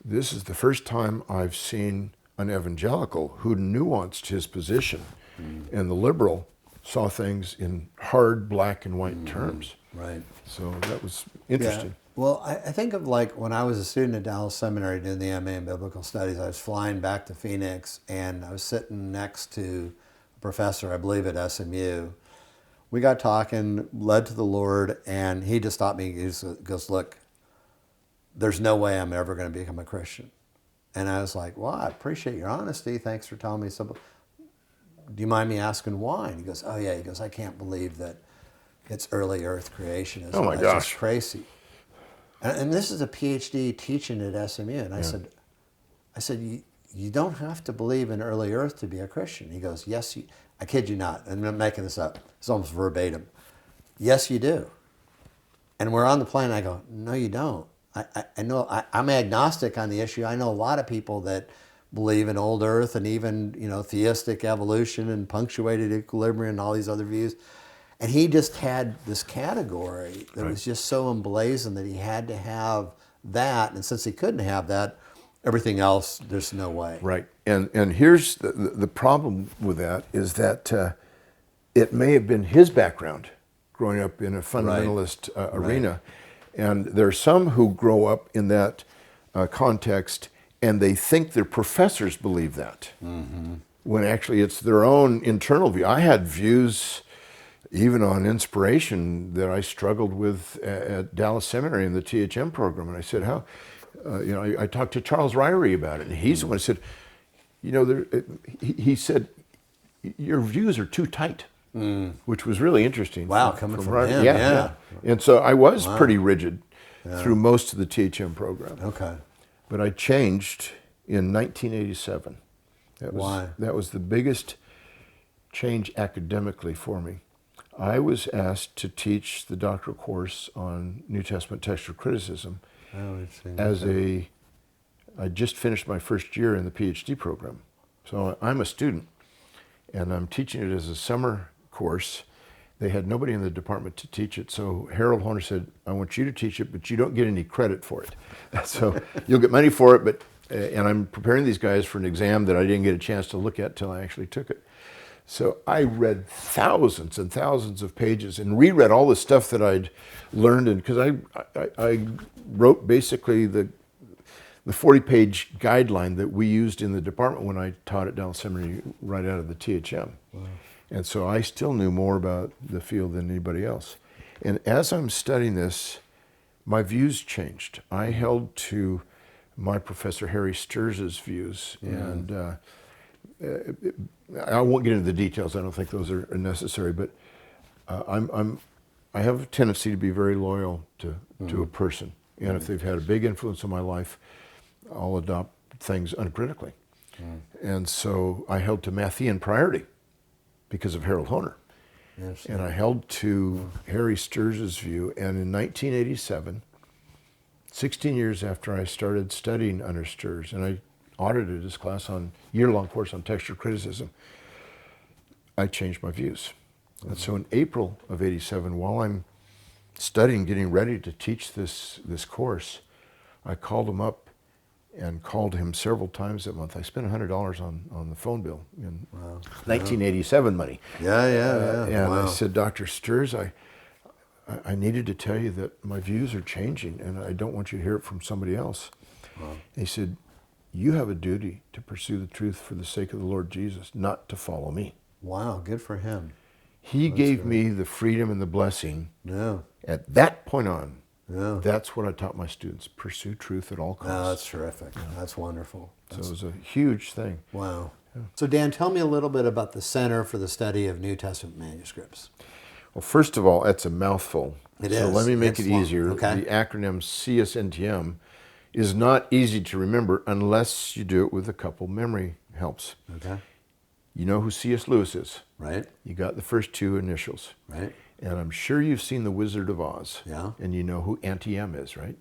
"This is the first time I've seen an evangelical who nuanced his position, and the liberal saw things in hard black and white terms." Right. So that was interesting. Well, I think of, like, when I was a student at Dallas Seminary doing the MA in Biblical Studies, I was flying back to Phoenix, and I was sitting next to a professor, I believe, at SMU. We got talking, led to the Lord, and he just stopped me. He goes, "Look, there's no way I'm ever going to become a Christian." And I was like, "Well, I appreciate your honesty. Thanks for telling me something. Do you mind me asking why?" And he goes, "Oh, yeah." He goes, "I can't believe that it's early Earth creationism. Oh, my That's gosh. just crazy." And this is a PhD teaching at SMU. And I said, you don't have to believe in early Earth to be a Christian. He goes, "Yes, I kid you not." And I'm making this up. It's almost verbatim. "Yes, you do." And we're on the plane. I go, "No, you don't. I know, I'm agnostic on the issue. I know a lot of people that believe in old Earth and even, theistic evolution and punctuated equilibrium and all these other views." And he just had this category that was just so emblazoned that he had to have that. And since he couldn't have that, everything else, there's no way. Right. And here's the problem with that is that it may have been his background growing up in a fundamentalist arena. And there are some who grow up in that context, and they think their professors believe that, when actually it's their own internal view. I had views even on inspiration that I struggled with at Dallas Seminary in the THM program, and I said, how, I talked to Charles Ryrie about it, and he's the one who said, he said, your views are too tight, which was really interesting. Wow, coming from him, yeah, yeah. And so I was pretty rigid through most of the THM program. Okay. But I changed in 1987. Why? That was the biggest change academically for me. I was asked to teach the doctoral course on New Testament textual criticism I just finished my first year in the PhD program. So I'm a student, and I'm teaching it as a summer course. They had nobody in the department to teach it, so Harold Horner said, I want you to teach it, but you don't get any credit for it. So you'll get money for it, but and I'm preparing these guys for an exam that I didn't get a chance to look at till I actually took it. So I read thousands and thousands of pages and reread all the stuff that I'd learned, and because I wrote basically the 40-page guideline that we used in the department when I taught at Dallas Seminary right out of the THM. Wow. And so I still knew more about the field than anybody else. And as I'm studying this, my views changed. I held to my professor Harry Sturz's views, and I won't get into the details. I don't think those are necessary, but I have a tendency to be very loyal to a person, and if they've had a big influence on my life, I'll adopt things uncritically. And so I held to Matthean priority because of Harold Horner. Yes, and I held to Harry Sturz's view, and in 1987, 16 years after I started studying under Sturz, and I audited his class on year-long course on textual criticism, I changed my views. And so in April of 87, while I'm studying, getting ready to teach this course, I called him up and called him several times that month. I spent $100 on the phone bill in 1987 money. Yeah. And I said, Dr. Sturz, I needed to tell you that my views are changing, and I don't want you to hear it from somebody else. He said, you have a duty to pursue the truth for the sake of the Lord Jesus, not to follow me. Wow, good for him. He gave me the freedom and the blessing. At that point on, that's what I taught my students: pursue truth at all costs. Oh, that's terrific. That's wonderful. So it was a huge thing. Wow. So Dan, tell me a little bit about the Center for the Study of New Testament Manuscripts. Well, first of all, it's a mouthful. It is. So let me make it easier. Okay. The acronym CSNTM is not easy to remember unless you do it with a couple memory helps. Okay. You know who C.S. Lewis is? Right. You got the first two initials. Right. And I'm sure you've seen The Wizard of Oz. Yeah. And you know who Auntie-M is, right?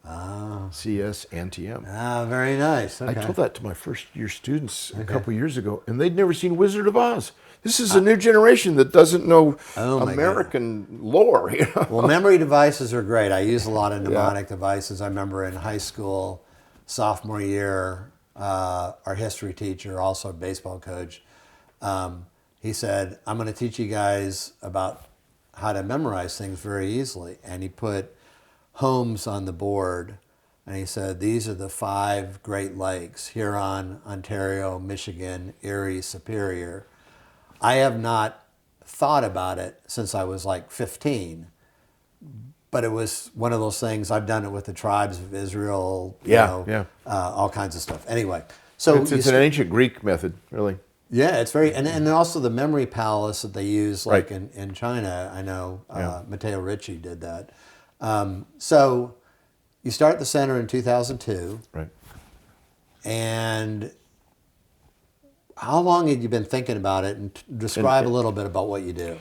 C.S. Auntie-M. Very nice. Okay. I told that to my first year students a couple years ago, and they'd never seen Wizard of Oz. This is a new generation that doesn't know American lore. You know? Well, memory devices are great. I use a lot of mnemonic devices. I remember in high school, sophomore year, our history teacher, also a baseball coach, he said, I'm going to teach you guys about how to memorize things very easily. And he put homes on the board, and he said, these are the 5 Great Lakes: Huron, Ontario, Michigan, Erie, Superior. I have not thought about it since I was like 15, but it was one of those things. I've done it with the tribes of Israel, all kinds of stuff. Anyway, so it's an ancient Greek method, really. Yeah, it's very, and also the memory palace that they use, like in China. I know Matteo Ricci did that. So you start the center in 2002, right? And how long had you been thinking about it? And describe a little bit about what you do.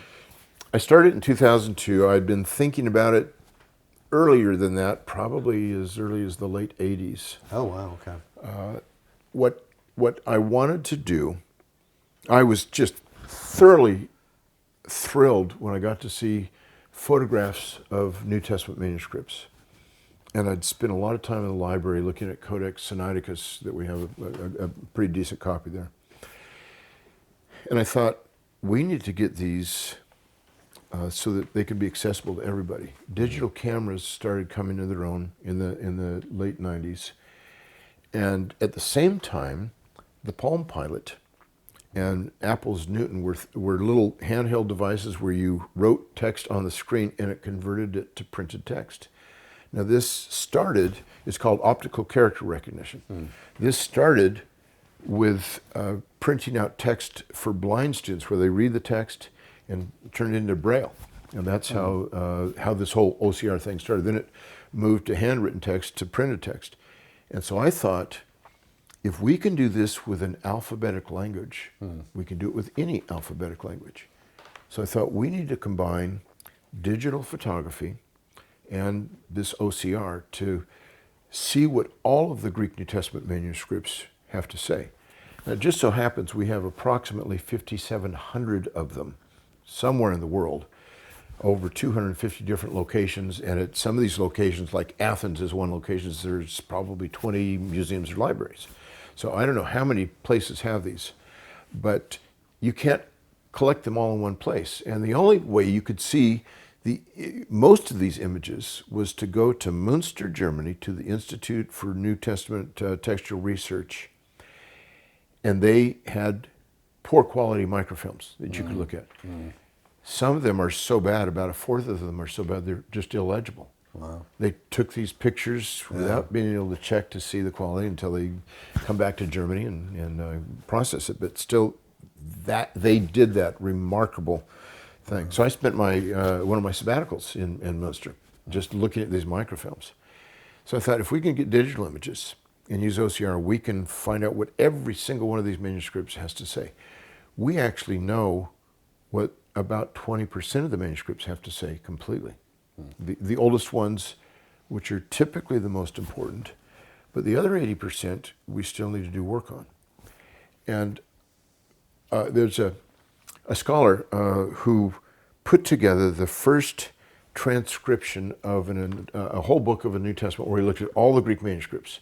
I started in 2002. I'd been thinking about it earlier than that, probably as early as the late 80s. Oh, wow, okay. What I wanted to do, I was just thoroughly thrilled when I got to see photographs of New Testament manuscripts. And I'd spent a lot of time in the library looking at Codex Sinaiticus, that we have a pretty decent copy there. And I thought, we need to get these so that they could be accessible to everybody. Digital cameras started coming to their own in the late 90s. And at the same time, the Palm Pilot and Apple's Newton were little handheld devices where you wrote text on the screen and it converted it to printed text. Now this started, it's called optical character recognition. This started with printing out text for blind students where they read the text and turn it into Braille. And that's how this whole OCR thing started. Then it moved to handwritten text to printed text. And so I thought, if we can do this with an alphabetic language, we can do it with any alphabetic language. So I thought we need to combine digital photography and this OCR to see what all of the Greek New Testament manuscripts have to say. Now, it just so happens we have approximately 5,700 of them somewhere in the world, over 250 different locations, and at some of these locations, like Athens is one location, there's probably 20 museums or libraries. So I don't know how many places have these, but you can't collect them all in one place. And the only way you could see most of these images was to go to Münster, Germany, to the Institute for New Testament Textual Research, and they had poor quality microfilms that you could look at. Some of them are so bad, about a fourth of them are so bad, they're just illegible. Wow. They took these pictures without being able to check to see the quality until they come back to Germany and process it. But still, they did that remarkable thing. So I spent one of my sabbaticals in Münster just looking at these microfilms. So I thought, if we can get digital images and use OCR, we can find out what every single one of these manuscripts has to say. We actually know what about 20% of the manuscripts have to say completely. The oldest ones, which are typically the most important, but the other 80% we still need to do work on. And there's a scholar who put together the first transcription of a whole book of a New Testament where he looked at all the Greek manuscripts.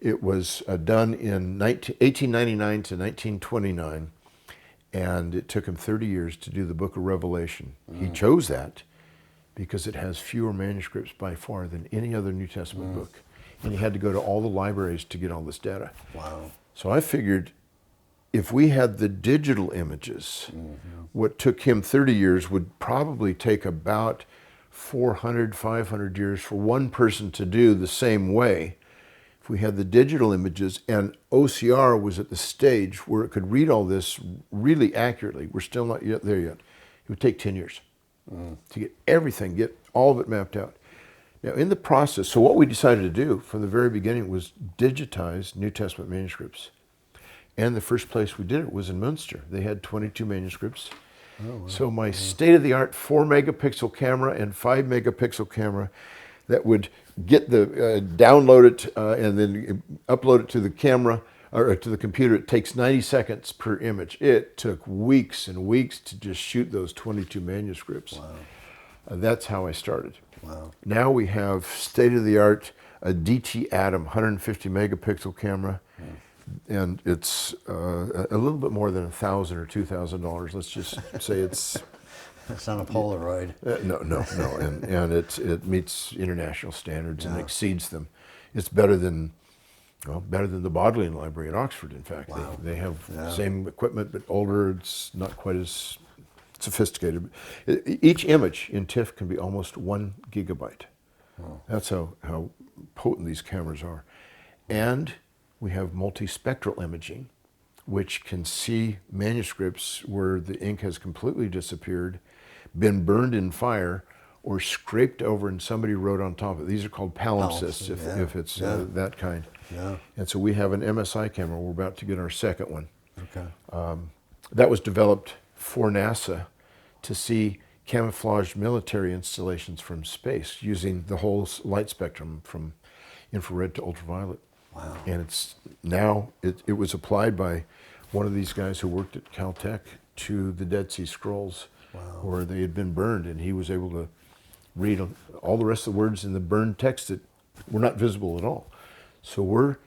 It was done in 1899 to 1929, and it took him 30 years to do the book of Revelation. He chose that because it has fewer manuscripts by far than any other New Testament book. And he had to go to all the libraries to get all this data. Wow. So I figured, if we had the digital images, what took him 30 years would probably take about 400, 500 years for one person to do the same way. If we had the digital images and OCR was at the stage where it could read all this really accurately, we're still not yet there yet, it would take 10 years to get everything, get all of it mapped out. Now in the process, so what we decided to do from the very beginning was digitize New Testament manuscripts. And the first place we did it was in Münster. They had 22 manuscripts. Oh, wow. So my state-of-the-art 4-megapixel camera and 5-megapixel camera that would get download it and then upload it to the camera or to the computer. It takes 90 seconds per image. It took weeks and weeks to just shoot those 22 manuscripts. Wow. That's how I started. Wow. Now we have state-of-the-art a DT Atom 150 megapixel camera. And it's a little bit more than $1,000 or $2,000. Let's just say it's. It's not a Polaroid. No, and it meets international standards and exceeds them. It's better than the Bodleian Library at Oxford. In fact, they have the same equipment but older. It's not quite as sophisticated. Each image in TIFF can be almost 1 gigabyte. Wow. That's how potent these cameras are, and we have multispectral imaging, which can see manuscripts where the ink has completely disappeared, been burned in fire, or scraped over and somebody wrote on top of it. These are called palimpsests if it's that kind. Yeah. And so we have an MSI camera. We're about to get our second one. Okay. That was developed for NASA to see camouflaged military installations from space using the whole light spectrum from infrared to ultraviolet. Wow. And it's now, it was applied by one of these guys who worked at Caltech to the Dead Sea Scrolls, where they had been burned, and he was able to read all the rest of the words in the burned text that were not visible at all. So we're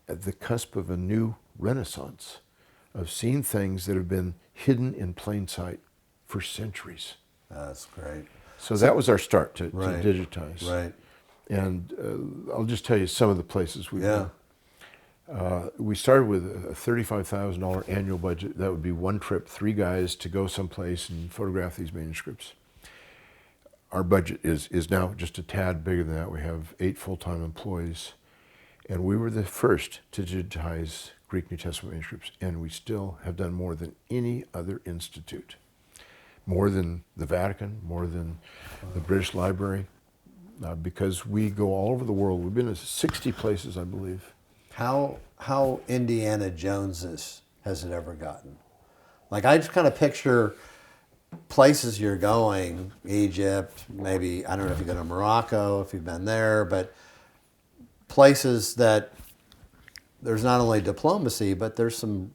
at the cusp of a new renaissance of seeing things that have been hidden in plain sight for centuries. That's great. So that was our start to digitize. Right. And I'll just tell you some of the places we've been. We started with a $35,000 annual budget. That would be one trip, 3 guys to go someplace and photograph these manuscripts. Our budget is now just a tad bigger than that. We have 8 full-time employees. And we were the first to digitize Greek New Testament manuscripts. And we still have done more than any other institute. More than the Vatican, more than the British Library. Because we go all over the world. We've been to 60 places, I believe. How Indiana Jones has it ever gotten? Like, I just kind of picture places you're going, Egypt, maybe, I don't know if you go to Morocco, if you've been there, but places that there's not only diplomacy, but there's some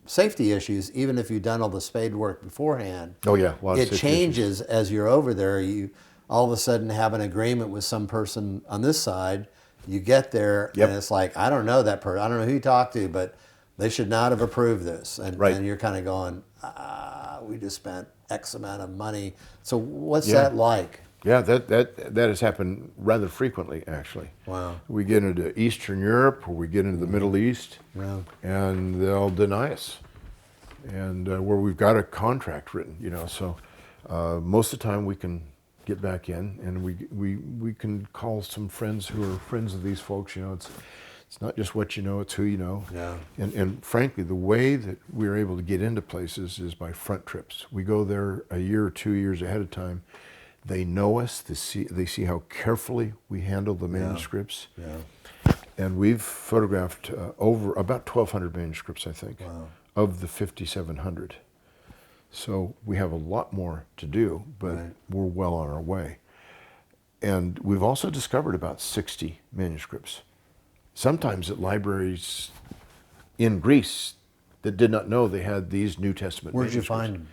safety issues, even if you've done all the spade work beforehand. Oh yeah, a lot of it safety changes issues. as you're over there. You all of a sudden have an agreement with some person on this side. You get there, Yep. and it's like, I don't know that person. I don't know who you talked to, but they should not have approved this. And, Right. and you're kind of going, we just spent X amount of money. So what's Yeah. that like? Yeah, that has happened rather frequently, actually. Wow. We get into Eastern Europe, or we get into the Middle East, Yeah. and they'll deny us. And where we've got a contract written, so most of the time we can get back in, and we can call some friends who are friends of these folks. It's not just what you know, it's who you know. Yeah. And frankly, the way that we're able to get into places is by front trips. We go there a year or 2 years ahead of time. They know us. They see how carefully we handle the manuscripts. Yeah. And we've photographed over about 1,200 manuscripts, I think, Wow. of the 5,700. So we have a lot more to do, but Right. we're well on our way. And we've also discovered about 60 manuscripts. Sometimes at libraries in Greece that did not know they had these New Testament Where'd you manuscripts. find them?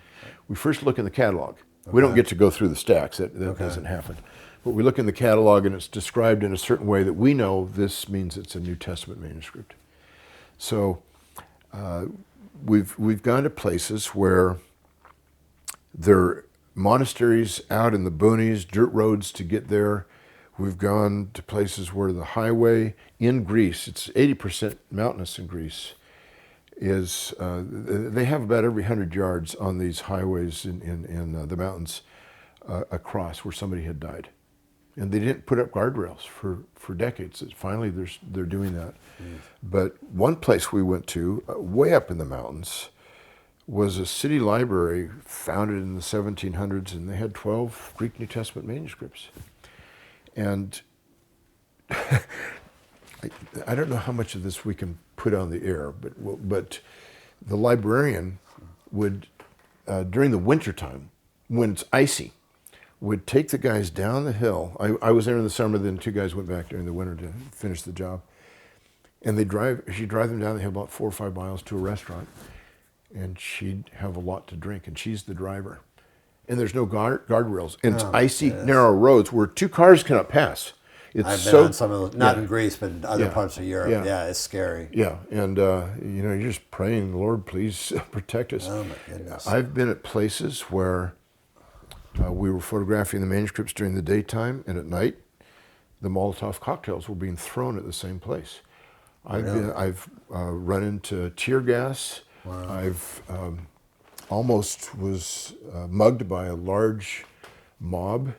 We first look in the catalog. We don't get to go through the stacks. That doesn't happen. But we look in the catalog, and it's described in a certain way that we know this means it's a New Testament manuscript. So we've gone to places where there are monasteries out in the boonies, dirt roads to get there. We've gone to places where the highway in Greece, it's 80% mountainous in Greece, is they have about every 100 yards on these highways in the mountains across where somebody had died. And they didn't put up guardrails for decades. Finally, they're doing that. But one place we went to, way up in the mountains, was a city library founded in the 1700s, and they had 12 Greek New Testament manuscripts. And I don't know how much of this we can put on the air, but the librarian would, during the wintertime, when it's icy, would take the guys down the hill. I was there in the summer, then 2 guys went back during the winter to finish the job. And she'd drive them down the hill about 4 or 5 miles to a restaurant, and she'd have a lot to drink, and she's the driver. And there's no guardrails, and it's icy, narrow roads where 2 cars cannot pass. It's I've been on some of those, not in Greece, but in other Yeah. parts of Europe. Yeah. Yeah, it's scary. Yeah, and you're just praying, Lord, please protect us. Oh my goodness. I've been at places where we were photographing the manuscripts during the daytime, and at night, the Molotov cocktails were being thrown at the same place. I've run into tear gas. Wow. I've almost was mugged by a large mob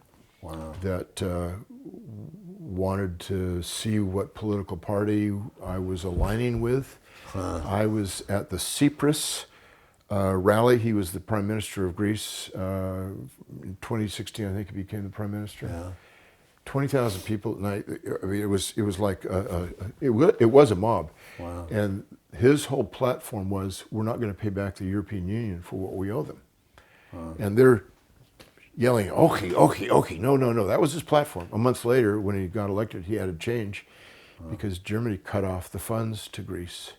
that wanted to see what political party I was aligning with. I was at the Cyprus rally. He was the Prime Minister of Greece. In 2016, I think he became the Prime Minister. Yeah. 20,000 people at night. I mean, it was like it was a mob. Wow. And his whole platform was, we're not going to pay back the European Union for what we owe them. And they're yelling, okay, no. That was his platform. A month later, when he got elected, he had to change because Germany cut off the funds to Greece.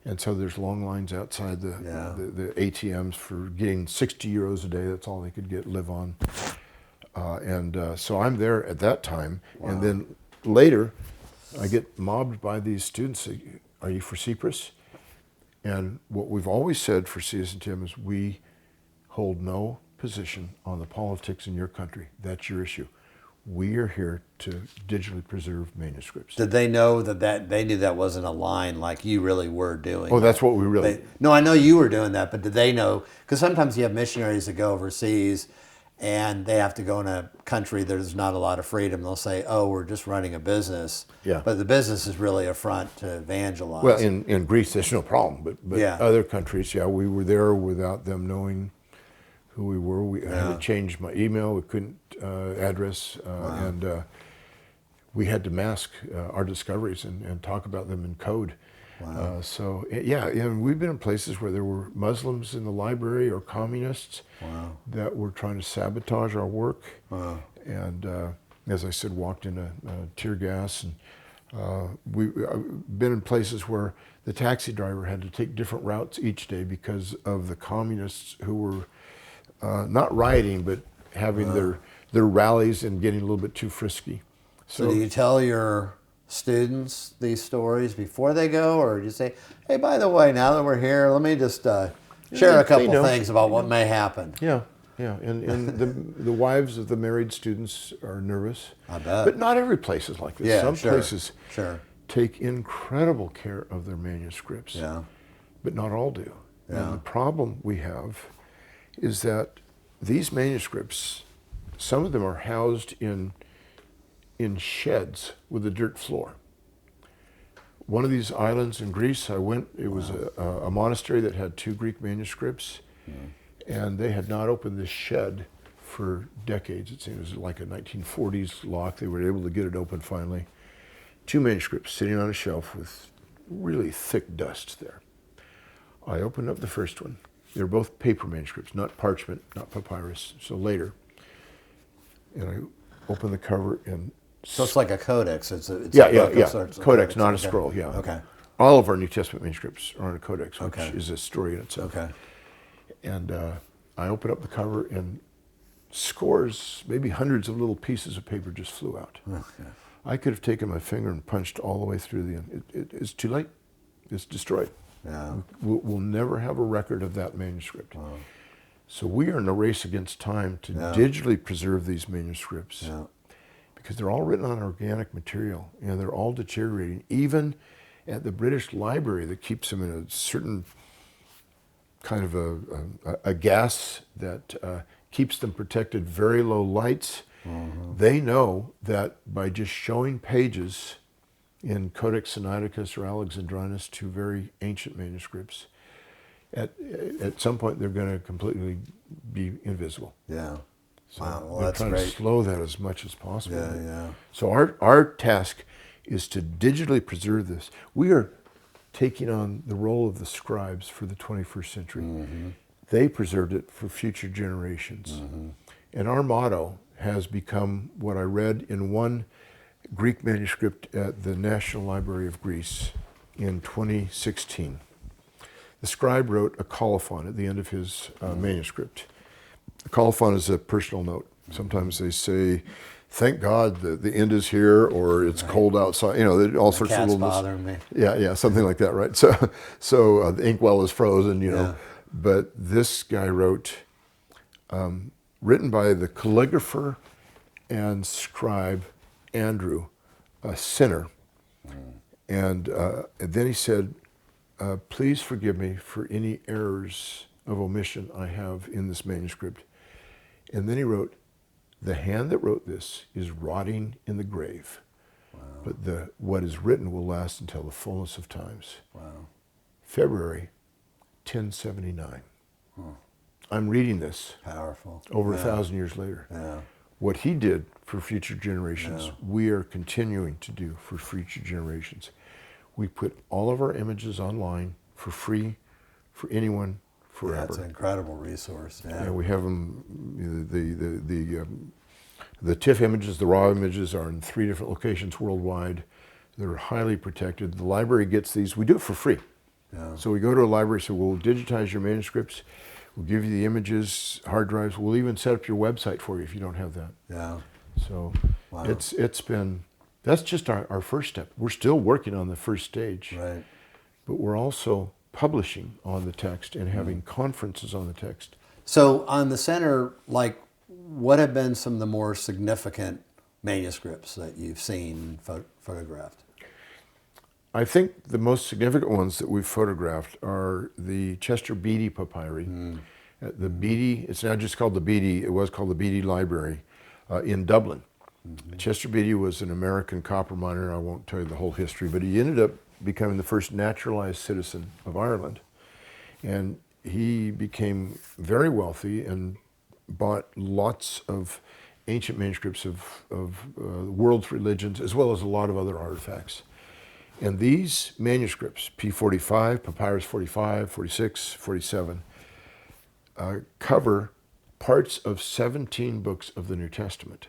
And so there's long lines outside the ATMs for getting 60 euros a day. That's all they could live on. So I'm there at that time. And then later, I get mobbed by these students. Say, are you for Cyprus? And what we've always said for CSNTM is we hold no position on the politics in your country. That's your issue. We are here to digitally preserve manuscripts. Did they know that they knew that wasn't a line like you really were doing? Oh, that's what we really... No, I know you were doing that, but did they know? Because sometimes you have missionaries that go overseas and they have to go in a country there's not a lot of freedom. They'll say, oh, we're just running a business. Yeah. But the business is really a front to evangelize. Well, in Greece, there's no problem. But Yeah. other countries, we were there without them knowing who we were. I had to change my email. We couldn't address. And we had to mask our discoveries and talk about them in code. Wow. And we've been in places where there were Muslims in the library or communists that were trying to sabotage our work. Wow. And as I said, walked into tear gas. And we've been in places where the taxi driver had to take different routes each day because of the communists who were not rioting, but having their rallies and getting a little bit too frisky. So do you tell your students these stories before they go, or do you say, hey, by the way, now that we're here, let me just share a couple things about what may happen? Yeah. And the wives of the married students are nervous. I bet. But not every place is like this. Yeah, Some places sure. take incredible care of their manuscripts. Yeah. But not all do. Yeah. And the problem we have is that these manuscripts, some of them are housed in sheds with a dirt floor. One of these islands in Greece, I went, it was a monastery that had 2 Greek manuscripts, and they had not opened this shed for decades. It seems like a 1940s lock. They were able to get it open finally. 2 manuscripts sitting on a shelf with really thick dust there. I opened up the first one. They were both paper manuscripts, not parchment, not papyrus, so later. And I opened the cover and... So it's like a codex. It's a Codex, not a scroll, yeah. Okay. All of our New Testament manuscripts are on a codex, which Okay. is a story in itself. Okay. And I opened up the cover and scores, maybe hundreds of little pieces of paper just flew out. Okay. I could have taken my finger and punched all the way through the end. It's too late. It's destroyed. Yeah. We'll never have a record of that manuscript. Wow. So we are in a race against time to digitally preserve these manuscripts. Yeah. Because they're all written on organic material and they're all deteriorating. Even at the British Library that keeps them in a certain kind of a gas that keeps them protected, very low lights, they know that by just showing pages in Codex Sinaiticus or Alexandrinus, 2 very ancient manuscripts, at some point they're going to completely be invisible. Yeah. So wow, well, they're that's trying great. to slow that as much as possible. Yeah. So our task is to digitally preserve this. We are taking on the role of the scribes for the 21st century. They preserved it for future generations. And our motto has become what I read in one Greek manuscript at the National Library of Greece in 2016. The scribe wrote a colophon at the end of his manuscript. A colophon is a personal note. Sometimes they say, thank God the end is here, or it's cold outside. You know, all sorts of little... Cat's bothering me. Yeah, something like that, right? So the inkwell is frozen, you know. But this guy wrote, written by the calligrapher and scribe Andrew, a sinner. And then he said, please forgive me for any errors of omission I have in this manuscript. And then he wrote, the hand that wrote this is rotting in the grave, but what is written will last until the fullness of times. Wow. February 1079. I'm reading this. Powerful. Over 1,000 years later. Yeah. What he did for future generations, we are continuing to do for future generations. We put all of our images online for free for anyone forever. That's an incredible resource. Yeah. And we have them, the TIFF images, the raw images are in 3 different locations worldwide. They're highly protected. The library gets these. We do it for free. Yeah. So we go to a library, so we'll digitize your manuscripts. We'll give you the images, hard drives. We'll even set up your website for you if you don't have that. Yeah. So it's been, that's just our first step. We're still working on the first stage. Right. But we're also publishing on the text and having conferences on the text. So on the center, like, what have been some of the more significant manuscripts that you've seen photographed? I think the most significant ones that we've photographed are the Chester Beatty papyri. The Beatty, it's now just called the Beatty, it was called the Beatty Library in Dublin. Chester Beatty was an American copper miner. I won't tell you the whole history, but he ended up becoming the first naturalized citizen of Ireland. And he became very wealthy and bought lots of ancient manuscripts of the world's religions, as well as a lot of other artifacts. And these manuscripts, P45, Papyrus 45, 46, 47, cover parts of 17 books of the New Testament.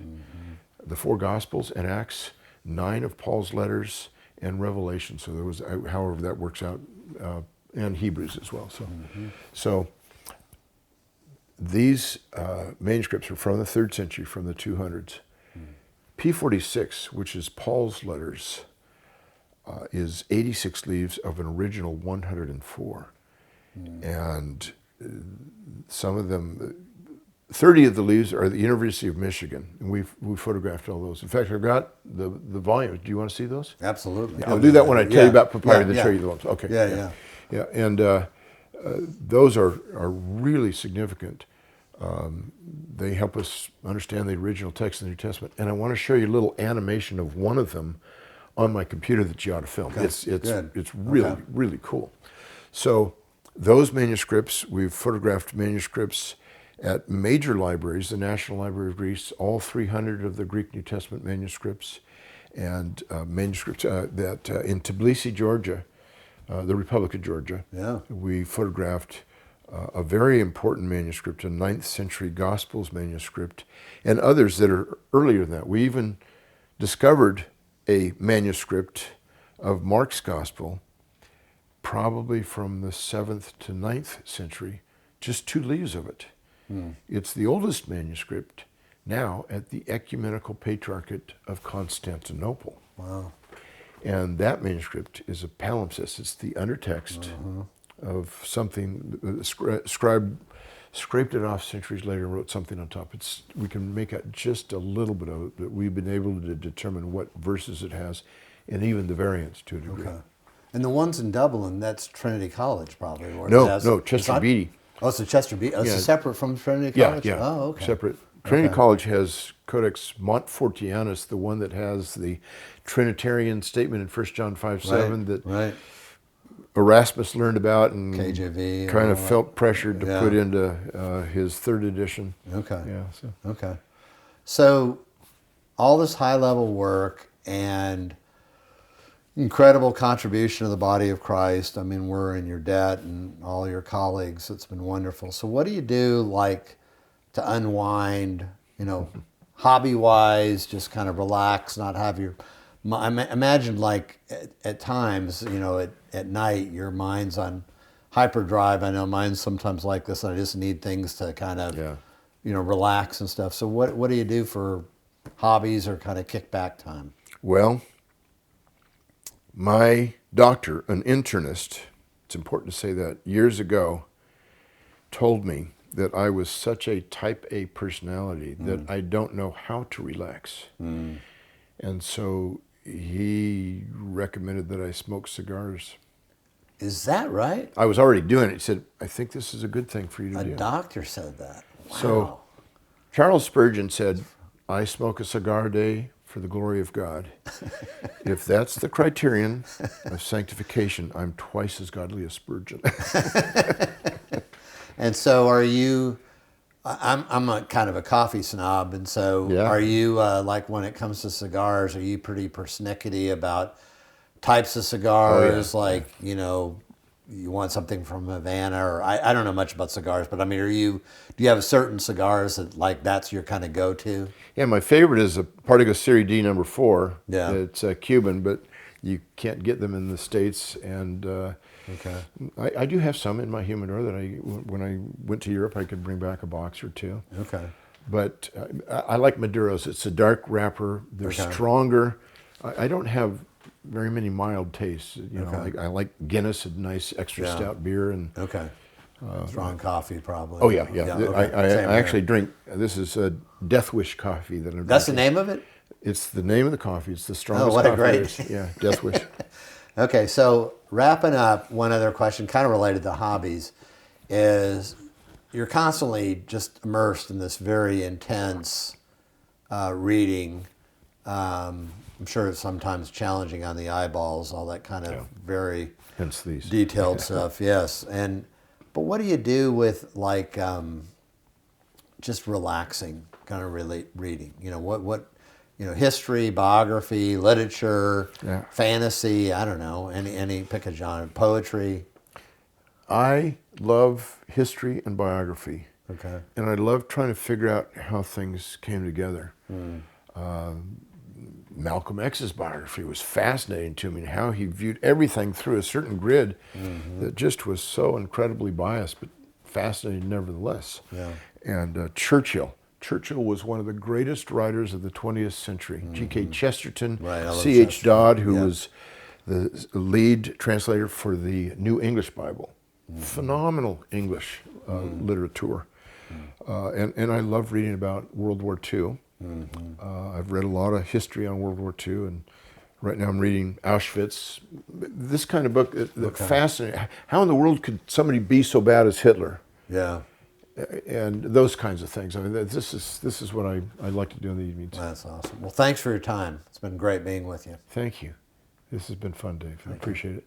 The 4 Gospels and Acts, 9 of Paul's letters, and Revelation. So there was, however that works out, and Hebrews as well. So these manuscripts are from the 3rd century, from the 200s. P46, which is Paul's letters, is 86 leaves of an original 104. And some of them, 30 of the leaves are at the University of Michigan, and we photographed all those. In fact, I've got the volumes. Do you want to see those? Absolutely. I'll do that when I tell you about papyri, then show you the ones. Okay. Yeah. And those are really significant. They help us understand the original text of the New Testament. And I want to show you a little animation of one of them on my computer that you ought to film. Okay. It's really, really cool. So those manuscripts, we've photographed manuscripts at major libraries, the National Library of Greece, all 300 of the Greek New Testament manuscripts, and manuscripts that in Tbilisi, Georgia, the Republic of Georgia, we photographed a very important manuscript, a 9th century Gospels manuscript, and others that are earlier than that. We even discovered a manuscript of Mark's Gospel, probably from the 7th to 9th century, just 2 leaves of it. It's the oldest manuscript now at the Ecumenical Patriarchate of Constantinople. Wow. And that manuscript is a palimpsest. It's the undertext of something, the scribe scraped it off centuries later and wrote something on top. We can make out just a little bit of it, but we've been able to determine what verses it has and even the variants to a degree. Okay. And the ones in Dublin, that's Trinity College probably? No, Chester Beatty. Oh, so Chester Beatty. Oh, it's separate from Trinity College? Yeah. Oh, okay. Separate. Trinity College has Codex Montfortianus, the one that has the Trinitarian statement in 1 John 5:7 that Erasmus learned about and KJV kind of felt pressured to put into his 3rd edition. Okay. Yeah. Okay. So all this high-level work and incredible contribution to the body of Christ. I mean, we're in your debt and all your colleagues. It's been wonderful. So what do you do, like, to unwind, hobby-wise, just kind of relax, not have your... I imagine, like, at times, at night, your mind's on hyperdrive. I know mine's sometimes like this, and I just need things to kind of, relax and stuff. So what do you do for hobbies or kind of kickback time? Well, my doctor, an internist, it's important to say that, years ago, told me that I was such a type A personality that I don't know how to relax. And so he recommended that I smoke cigars. Is that right? I was already doing it. He said, I think this is a good thing for you to do. A doctor said that. Wow. So Charles Spurgeon said, I smoke a cigar a day for the glory of God. If that's the criterion of sanctification, I'm twice as godly as Spurgeon. And so are you, I'm a kind of a coffee snob, and so are you, like when it comes to cigars, are you pretty persnickety about types of cigars? Like, you want something from Havana, or I don't know much about cigars, but I mean, do you have certain cigars that, like, that's your kind of go-to? Yeah, my favorite is a Partigo Serie D number 4. Yeah. It's Cuban, but you can't get them in the States. And I do have some in my humidor that when I went to Europe, I could bring back a box or 2. Okay. But I like Maduros. It's a dark wrapper. They're stronger. I don't have very many mild tastes. I like Guinness, a nice extra stout beer, and strong coffee probably. Oh yeah. I actually drink. This is a Death Wish coffee that I'm. That's drinking. the name of it. It's the name of the coffee. It's the strongest what a coffee great- there is. Yeah, Death Wish. Okay, so wrapping up, one other question, kind of related to hobbies, is you're constantly just immersed in this very intense reading. I'm sure it's sometimes challenging on the eyeballs, all that kind of very Hence these. detailed stuff. Yes, but what do you do with like just relaxing kind of reading? You know what history, biography, literature, Yeah. fantasy. I don't know, any pick a genre, poetry. I love history and biography. Okay. And I love trying to figure out how things came together. Malcolm X's biography was fascinating to me, and how he viewed everything through a certain grid that just was so incredibly biased, but fascinating nevertheless. Yeah. And Churchill. Churchill was one of the greatest writers of the 20th century. G.K. Chesterton, Right, I love C.H. Chesterton. Dodd, who Yeah. was the lead translator for the New English Bible. Phenomenal English literature. And I love reading about World War II. I've read a lot of history on World War II, and right now I'm reading Auschwitz. This kind of book, fascinating. How in the world could somebody be so bad as Hitler? Yeah. And those kinds of things. I mean, this is what I like to do in the evenings. That's awesome. Well, thanks for your time. It's been great being with you. Thank you. This has been fun, Dave. I appreciate it.